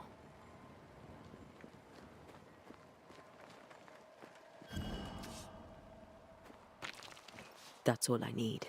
That's all I need.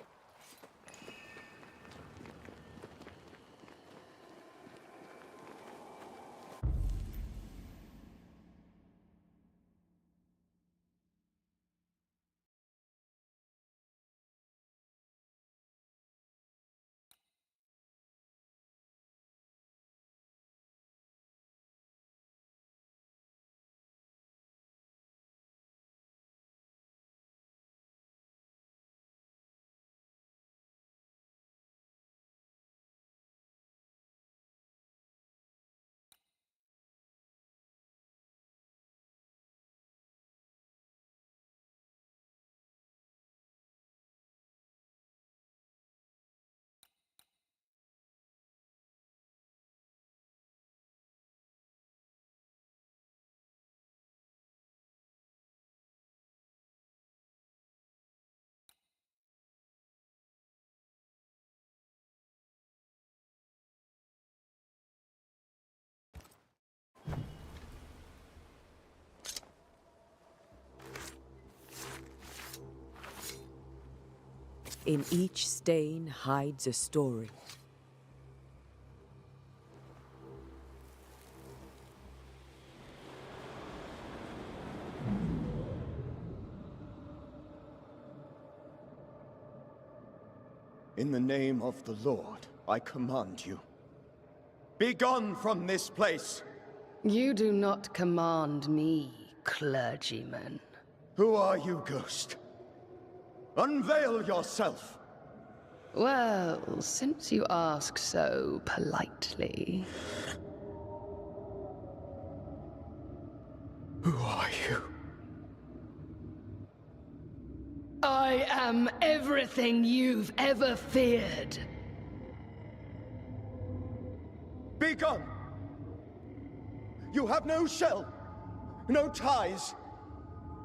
In each stain hides a story. In the name of the Lord, I command you. Be gone from this place! You do not command me, clergyman. Who are you, ghost? Unveil yourself! Well, since you ask so politely... Who are you? I am everything you've ever feared. Be gone! You have no shell, no ties,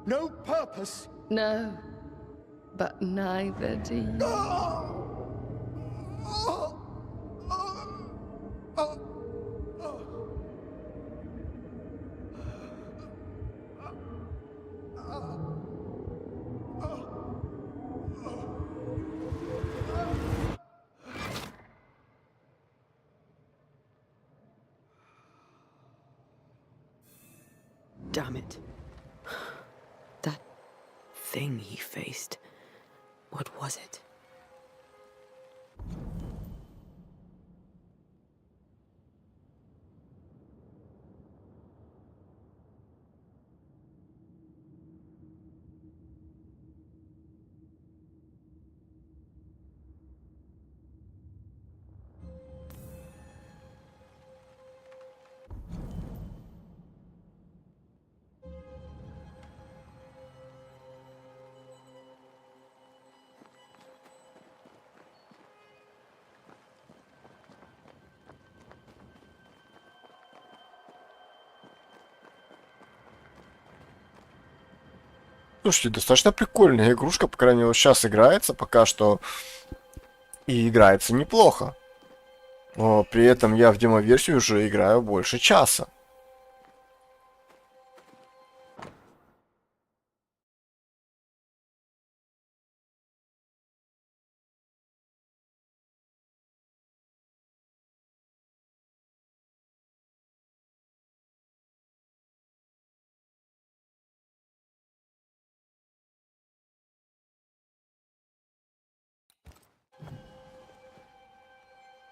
no purpose. No, but neither do you. Damn it. That thing he faced. What was it? Слушайте, достаточно прикольная игрушка, по крайней мере, вот сейчас играется пока что. И играется неплохо. Но при этом я в демо-версию уже играю больше часа.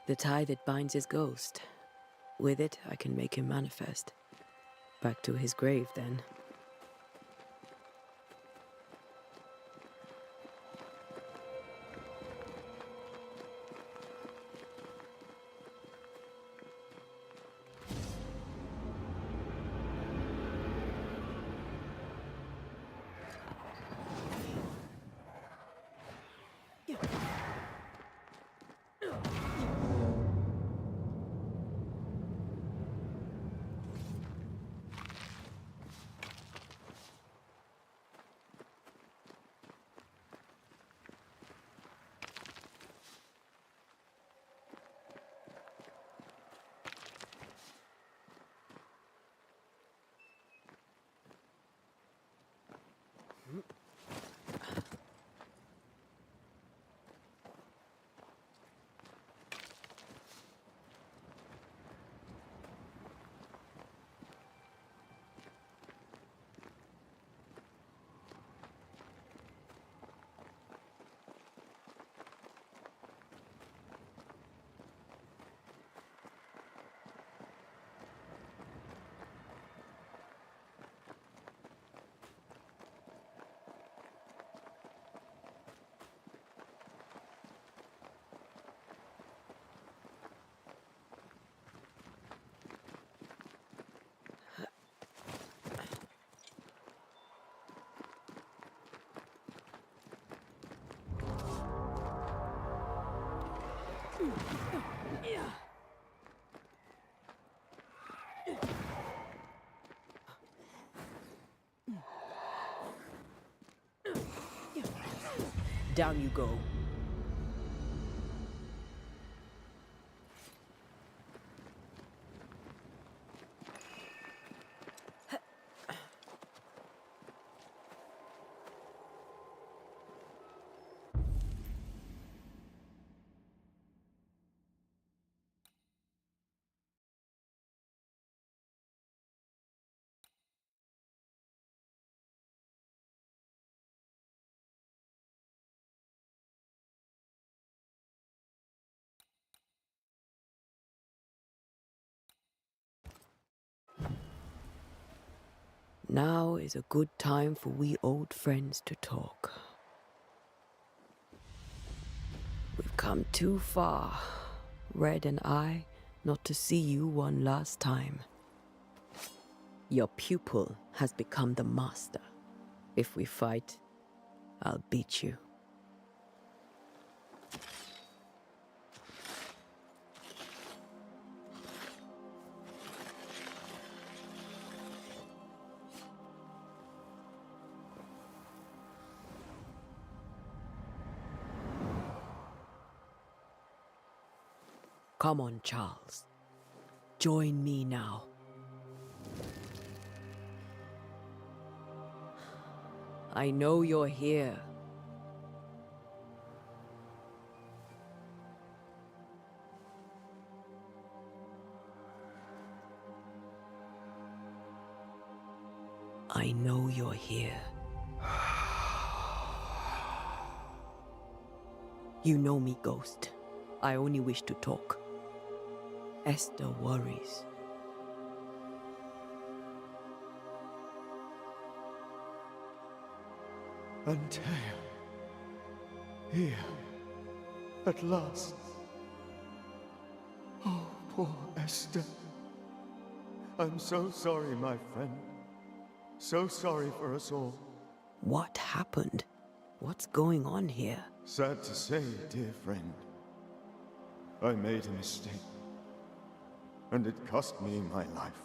The tie that binds his ghost. With it, I can make him manifest. Back to his grave, then. Down you go. Now is a good time for we old friends to talk. We've come too far, Red and I, not to see you one last time. Your pupil has become the master. If we fight, I'll beat you. Come on, Charles. Join me now. I know you're here. I know you're here. You know me, Ghost. I only wish to talk. Esther worries. Antea. Here. At last. Oh, poor Esther. I'm so sorry, my friend. So sorry for us all. What happened? What's going on here? Sad to say, dear friend. I made a mistake. And it cost me my life.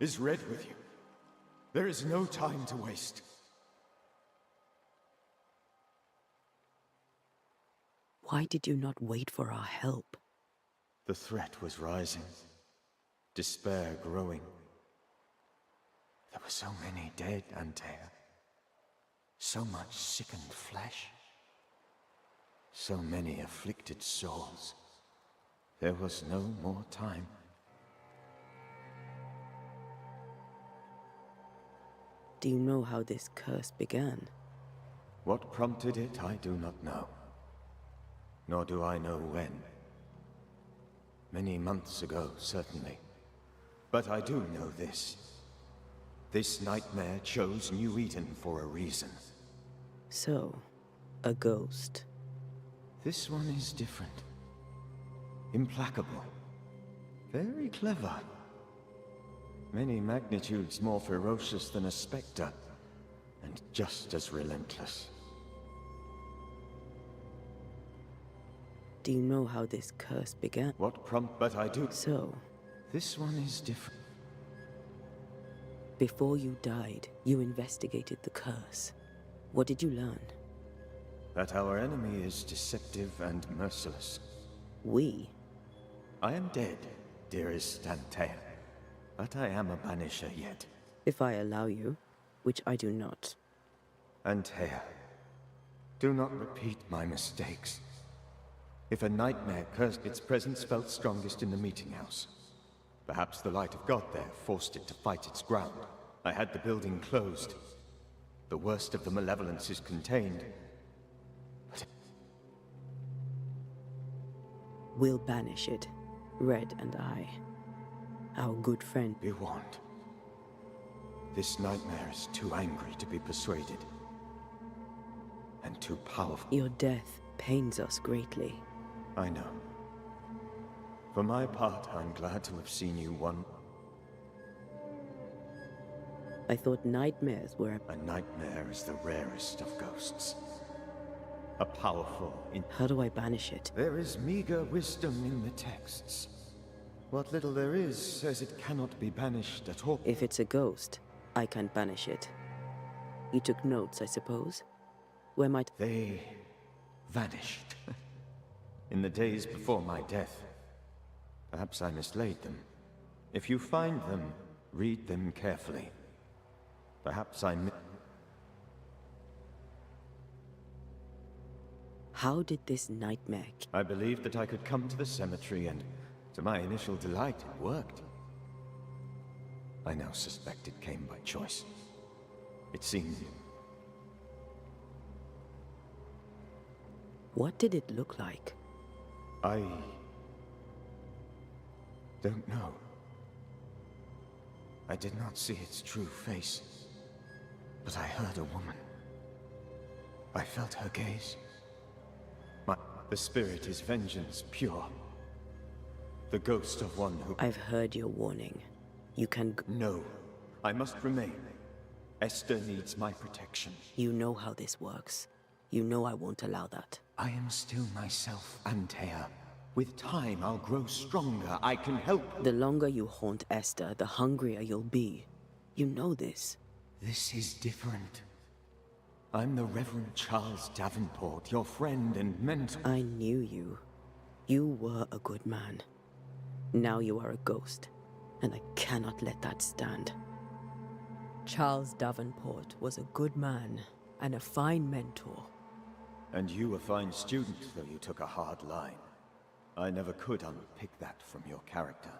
Is Red with you? There is no time to waste. Why did you not wait for our help? The threat was rising. Despair growing. There were so many dead, Antea. So much sickened flesh. So many afflicted souls. There was no more time. Do you know how this curse began? What prompted it, I do not know. Nor do I know when. Many months ago, certainly. But I do know this. This nightmare chose New Eden for a reason. So, a ghost. This one is different. Implacable. Very clever. Many magnitudes more ferocious than a spectre, and just as relentless. Do you know how this curse began? What prompt, but I do. So, this one is different. Before you died, you investigated the curse. What did you learn? That our enemy is deceptive and merciless. We? I am dead, dearest Antea. But I am a banisher yet. If I allow you, which I do not. Antea, do not repeat my mistakes. If a nightmare cursed, its presence felt strongest in the meeting house. Perhaps the light of God there forced it to fight its ground. I had the building closed. The worst of the malevolence is contained. But We'll banish it, Red and I. Our good friend. Be warned. This nightmare is too angry to be persuaded. And too powerful. Your death pains us greatly. I know. For my part, I'm glad to have seen you one. I thought nightmares were... A nightmare is the rarest of ghosts. a powerful... How do I banish it? There is meager wisdom in the texts. What little there is says it cannot be banished at all. If it's a ghost, I can't banish it. You took notes, I suppose? Where might... They vanished. In the days before my death. Perhaps I mislaid them. If you find them, read them carefully. Perhaps How did this nightmare... I believed that I could come to the cemetery and, to my initial delight, it worked. I now suspect it came by choice. It seemed... What did it look like? I... don't know. I did not see its true face, but I heard a woman. I felt her gaze. The spirit is vengeance pure. The ghost of one who... I've heard your warning. You can... No, I must remain. Esther needs my protection. You know how this works. You know I won't allow that. I am still myself, Antea. With time, I'll grow stronger. I can help. The longer you haunt Esther, the hungrier you'll be. You know this. This is different. I'm the Reverend Charles Davenport, your friend and mentor. I knew you. You were a good man. Now you are a ghost, and I cannot let that stand. Charles Davenport was a good man and a fine mentor. And you a fine student, though you took a hard line. I never could unpick that from your character.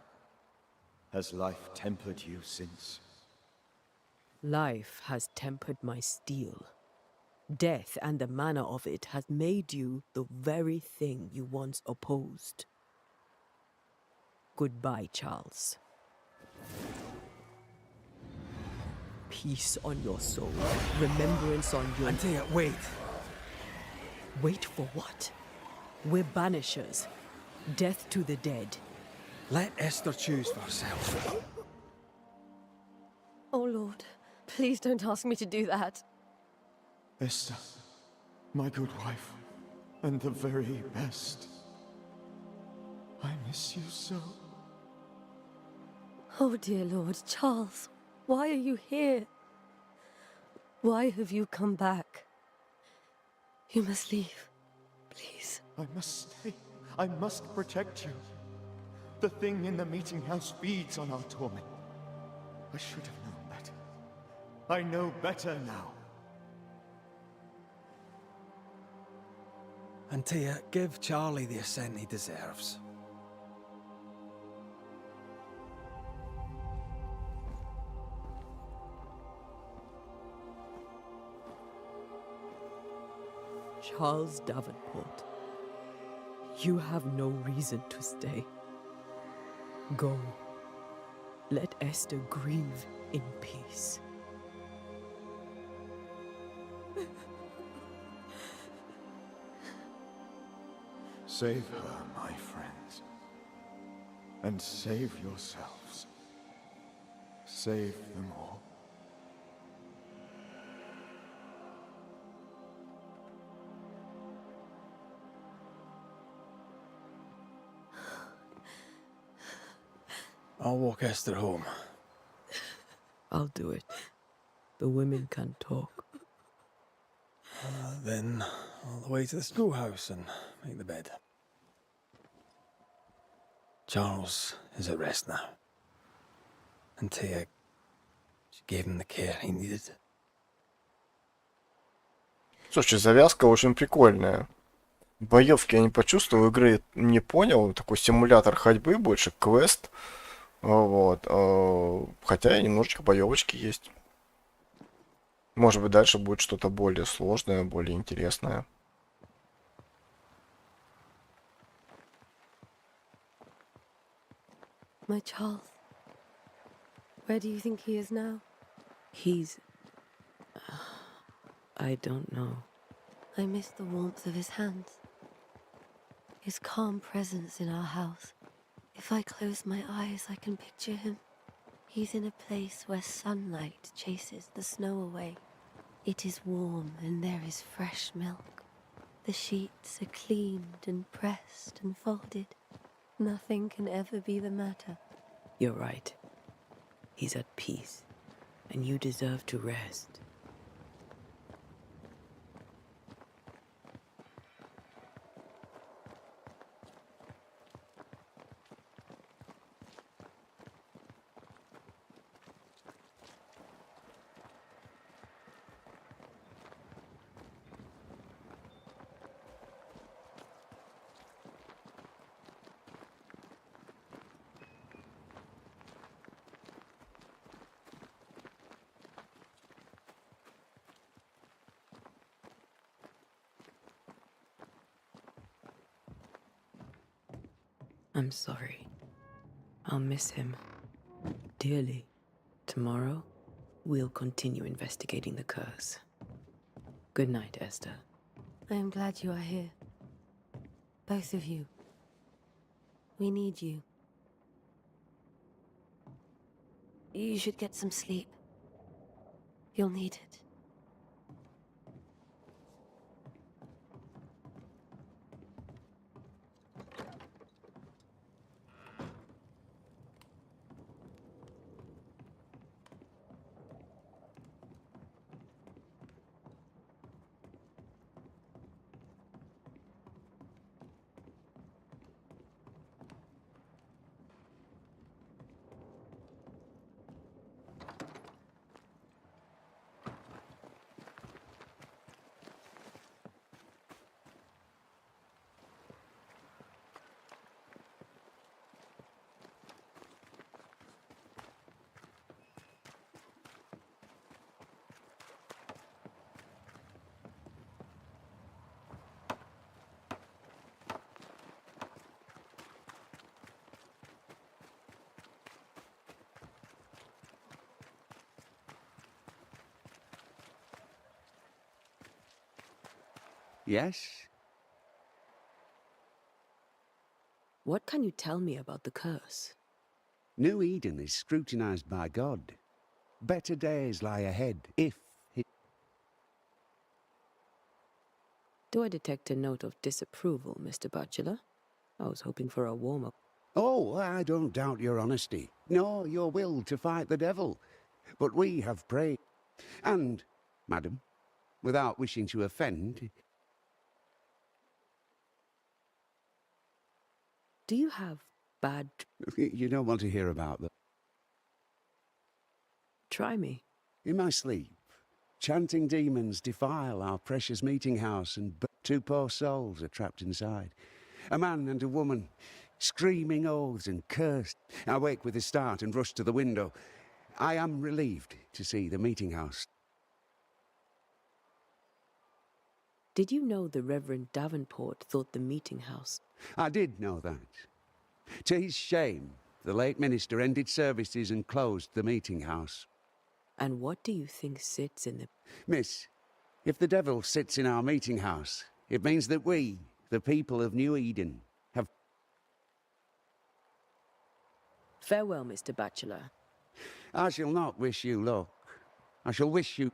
Has life tempered you since? Life has tempered my steel. Death and the manner of it has made you the very thing you once opposed. Goodbye, Charles. Peace on your soul. Remembrance on your... Antea, wait. Wait for what? We're banishers. Death to the dead. Let Esther choose for herself. Oh, Lord. Please don't ask me to do that. Esther, my good wife, and the very best. I miss you so. Oh, dear Lord. Charles, why are you here? Why have you come back? You must leave. Please. I must stay. I must protect you. The thing in the meeting house feeds on our torment. I should have known better. I know better now. Antea, give Charlie the ascent he deserves. Charles Davenport, you have no reason to stay. Go. Let Esther grieve in peace. Save her, my friends. And save yourselves. Save them all. I'll walk Esther home. I'll do it. The women can talk. Then all the way to the schoolhouse and make the bed. Charles is at rest now. Antea, she gave him the care he needed. Слушайте, завязка очень прикольная. Боевки я не почувствовал, игры не понял. Такой симулятор ходьбы, больше квест. Вот. Хотя и немножечко боевочки есть. Может быть, дальше будет что-то более сложное, более интересное. My Charles. Where do you think he is now? He's... I don't know. I miss the warmth of his hands. His calm presence in our house. If I close my eyes, I can picture him. He's in a place where sunlight chases the snow away. It is warm and there is fresh milk. The sheets are cleaned and pressed and folded. Nothing can ever be the matter. You're right. He's at peace, and you deserve to rest. I'm sorry. I'll miss him dearly. Tomorrow, we'll continue investigating the curse. Good night, Esther. I am glad you are here. Both of you. We need you. You should get some sleep. You'll need it. Yes? What can you tell me about the curse? New Eden is scrutinized by God. Better days lie ahead, if it... Do I detect a note of disapproval, Mr. Bachelor? I was hoping for a warm-up. Oh, I don't doubt your honesty, nor your will to fight the devil. But we have prayed. And, madam, without wishing to offend... Do you have bad... You don't want to hear about them. Try me. In my sleep, chanting demons defile our precious meeting house, and two poor souls are trapped inside. A man and a woman, screaming oaths and curse. I wake with a start and rush to the window. I am relieved to see the meeting house. Did you know the Reverend Davenport thought the meeting house... I did know that. To his shame, the late minister ended services and closed the meeting house. And what do you think sits in the... Miss, if the devil sits in our meeting house, it means that we, the people of New Eden, have... Farewell, Mr. Bachelor. I shall not wish you luck. I shall wish you...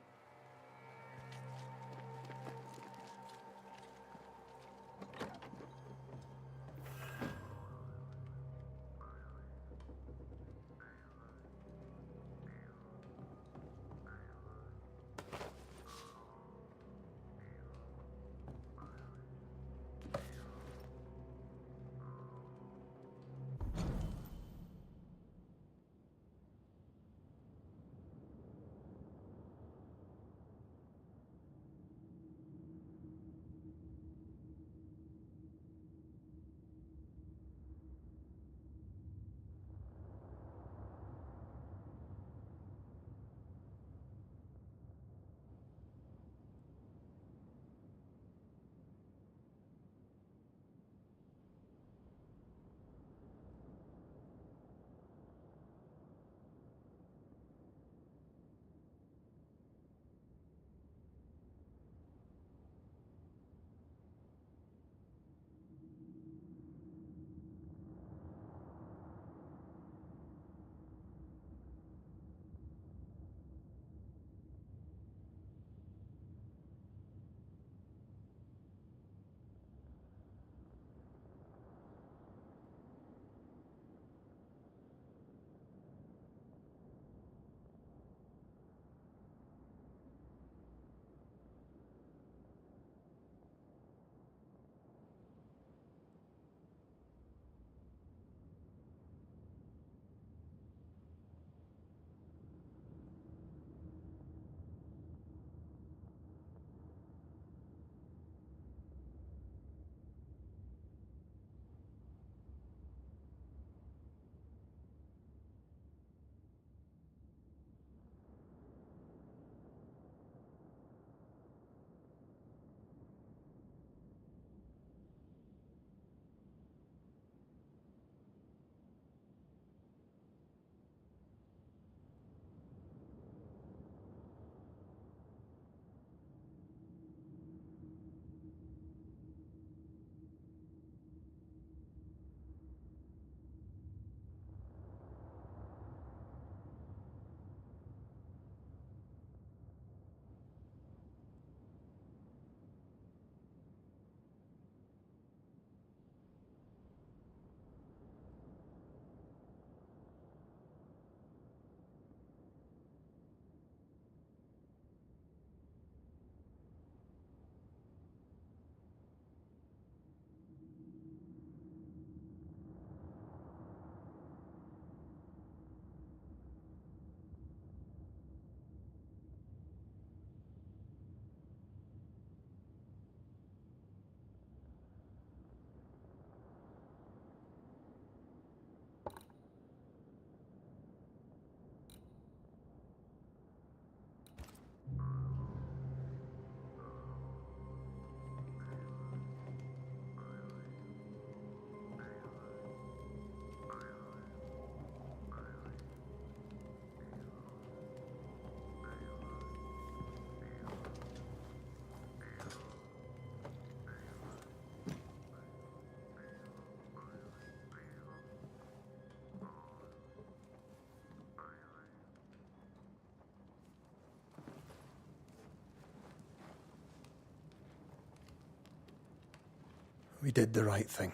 We did the right thing.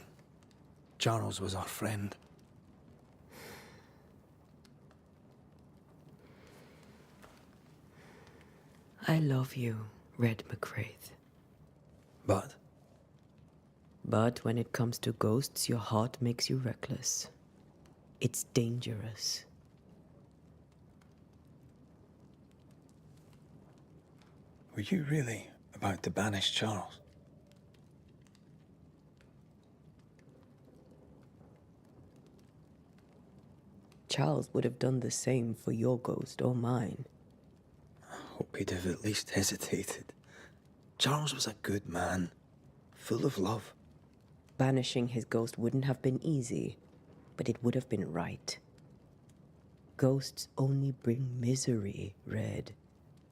Charles was our friend. I love you, Red McWraith. But But when it comes to ghosts, your heart makes you reckless. It's dangerous. were you really about to banish Charles? Charles would have done the same for your ghost or mine. I hope he'd have at least hesitated. Charles was a good man, full of love. Banishing his ghost wouldn't have been easy, but it would have been right. Ghosts only bring misery, Red.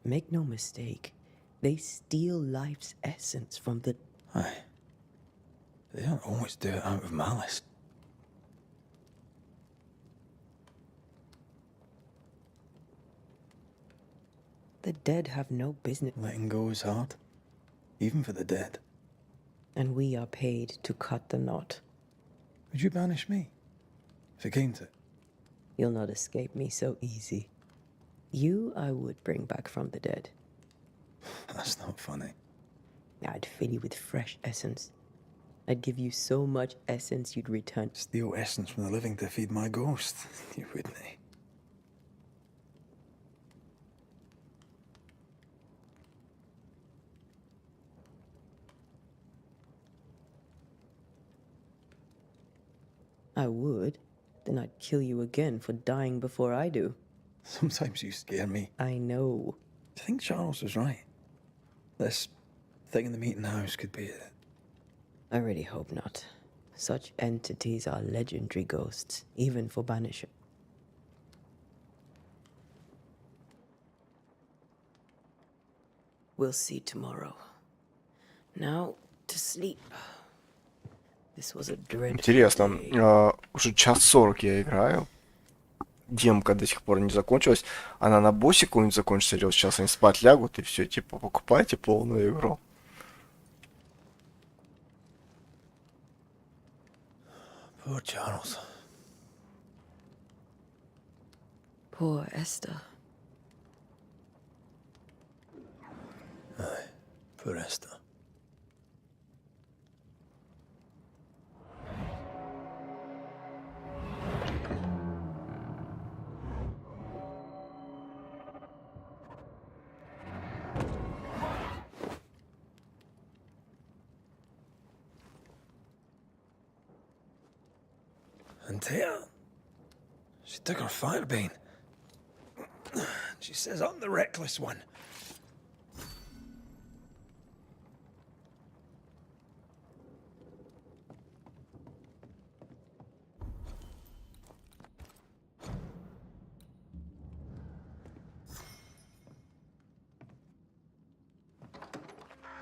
Make no mistake, they steal life's essence from the... Aye. They don't always do it out of malice. The dead have no business... Letting go is hard, even for the dead. And we are paid to cut the knot. Would you banish me, if it came to it? You'll not escape me so easy. You I would bring back from the dead. That's not funny. I'd fill you with fresh essence. I'd give you so much essence you'd return... Steal essence from the living to feed my ghost. You wouldn't. I would. Then I'd kill you again for dying before I do. Sometimes you scare me. I know. Do you think Charles was right? This thing in the meeting house could be it. I really hope not. Such entities are legendary ghosts, even for Banishers. We'll see tomorrow. Now, to sleep. This was a dreadful Интересно, day. уже час 40 я играю. Демка до сих пор не закончилась. Она на боссе какой-нибудь закончится, или вот сейчас они спать лягут, и все, типа, покупайте полную игру. Poor Charles. Poor Esther. Aye, poor Esther. And Tia, she took her firebane. She says I'm the reckless one.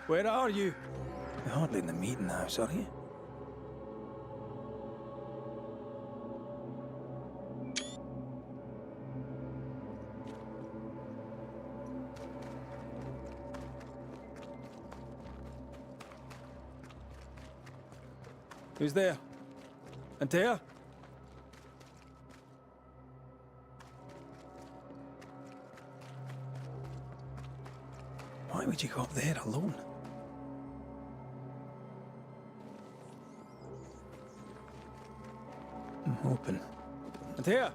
Where are you? You're hardly in the meeting house, are you? Who's there? Antea? Why would you go up there alone? I'm hoping. Antea!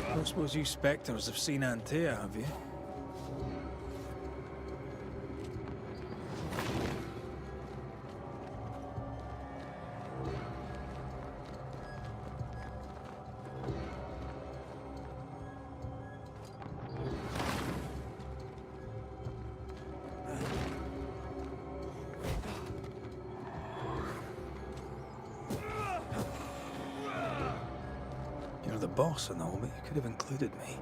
I don't suppose you spectres have seen Antea, have you? You're the boss and all, but you could have included me.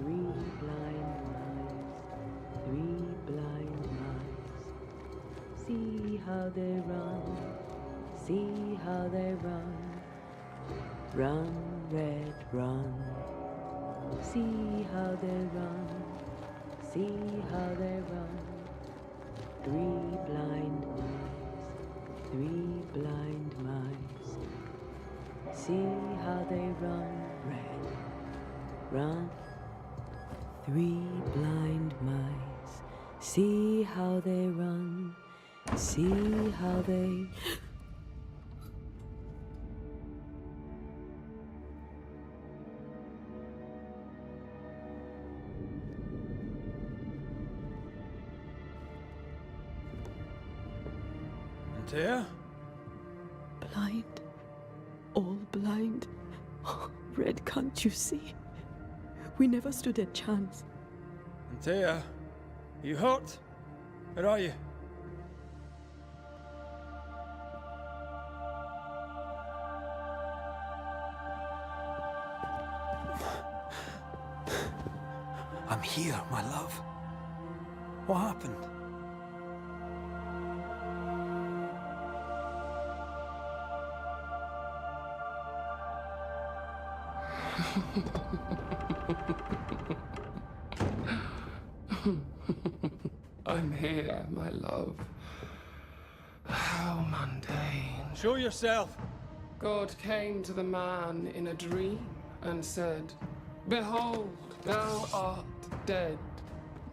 Three blind mice, three blind mice. See how they run, see how they run. Run, red, run. See how they run, see how they run. Three blind mice, three blind mice. See how they run, red, run. Three blind mice, see how they run, see how they... Antea? Blind. All blind. Oh, Red, can't you see? We never stood a chance. Antea, you hurt? Where are you? I'm here, my love. What happened? I'm here, my love. How mundane. Show yourself! God came to the man in a dream and said, "Behold, thou art dead."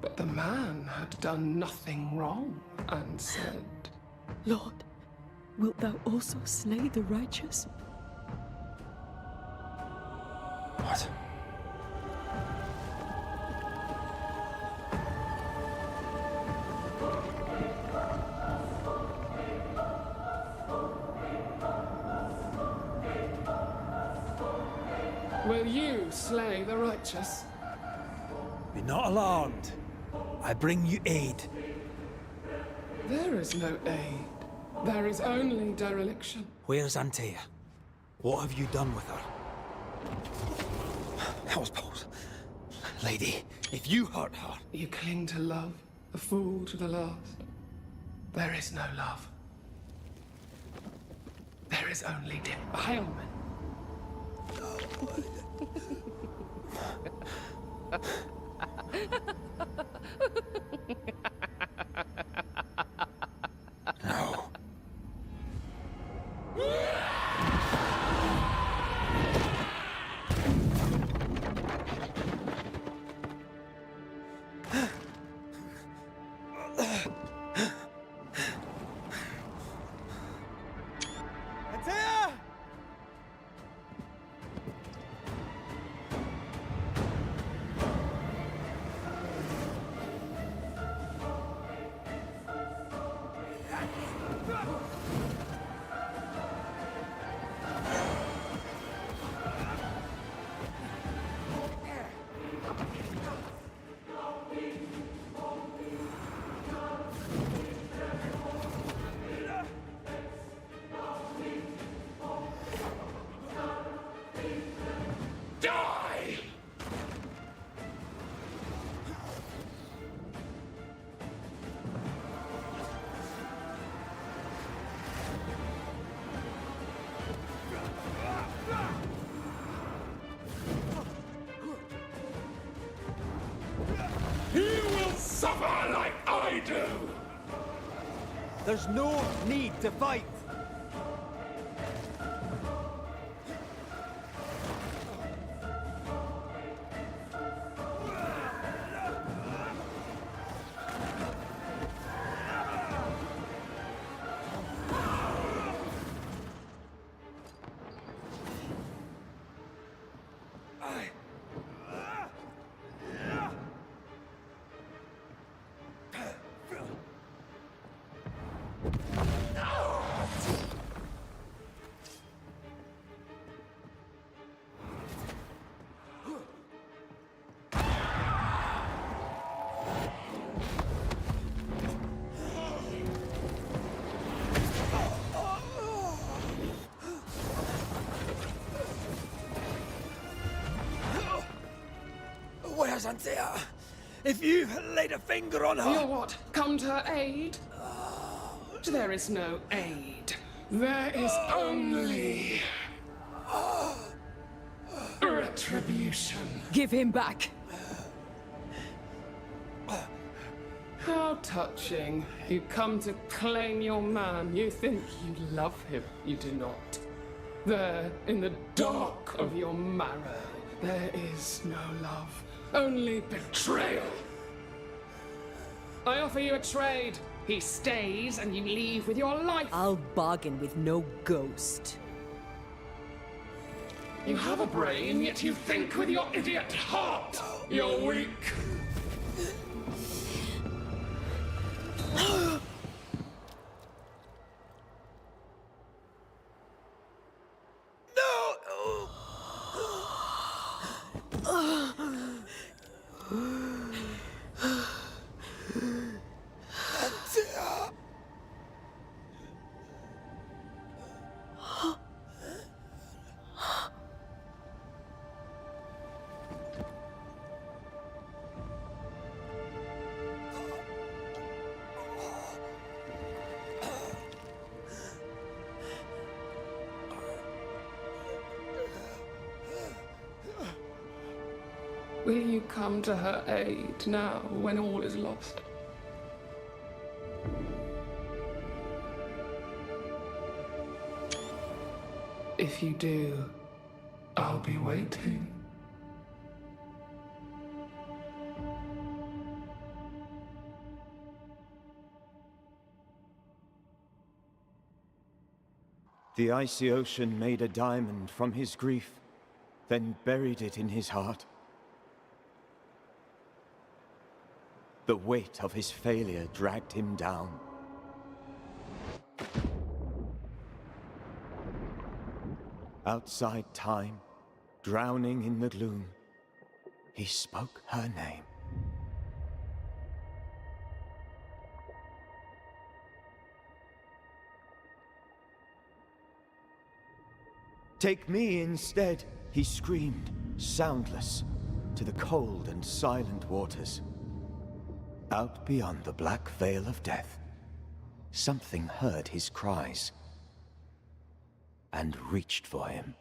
But the man had done nothing wrong and said, Lord, wilt thou also slay the righteous? What? "Will you slay the righteous?" Be not alarmed. I bring you aid. There is no aid. There is only dereliction. Where's Antea? What have you done with her? Hellsballs. Lady, if you hurt her... You cling to love, a fool to the last. There is no love. There is only defilement. No. Antea! He will suffer like I do! There's no need to fight. does, Anthea. If you've laid a finger on her... You'll what? Come to her aid? There is no aid. There is only... retribution. Give him back. How touching. You come to claim your man. You think you love him. You do not. There, in the dark of your marrow, there is no love. Only betrayal. I offer you a trade. He stays and you leave with your life. I'll bargain with no ghost. You have a brain, yet you think with your idiot heart. You're weak. Will you come to her aid now, when all is lost? If you do, I'll be waiting. The icy ocean made a diamond from his grief, then buried it in his heart. The weight of his failure dragged him down. Outside time, drowning in the gloom, he spoke her name. Take me instead, he screamed, soundless, to the cold and silent waters. Out beyond the black veil of death, something heard his cries and reached for him.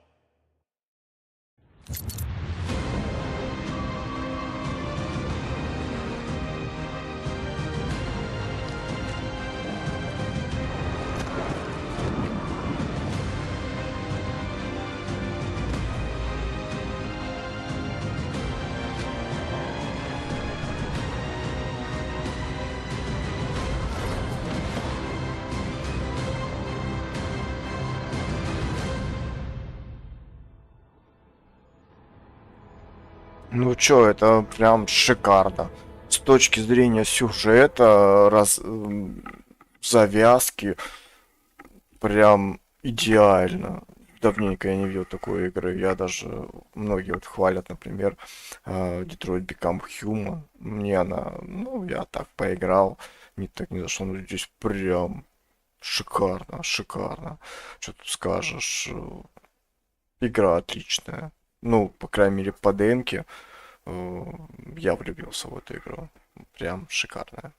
Ну чё, это прям шикарно. С точки зрения сюжета, завязки, прям идеально. Давненько я не видел такой игры. Я даже... Многие вот хвалят, например, Detroit Become Human. Мне она... Ну, я так поиграл. Не так не зашло. Но здесь прям шикарно, шикарно. Что тут скажешь? Игра отличная. Ну, по крайней мере, по демке я влюбился в эту игру. Прям шикарная.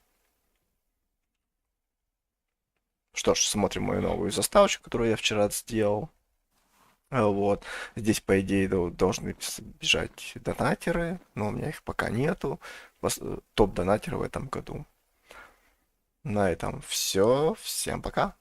Что ж, смотрим мою новую заставочку, которую я вчера сделал. Вот. Здесь, по идее, должны бежать донатеры, но у меня их пока нету. Топ-донатеры в этом году. На этом все. Всем пока.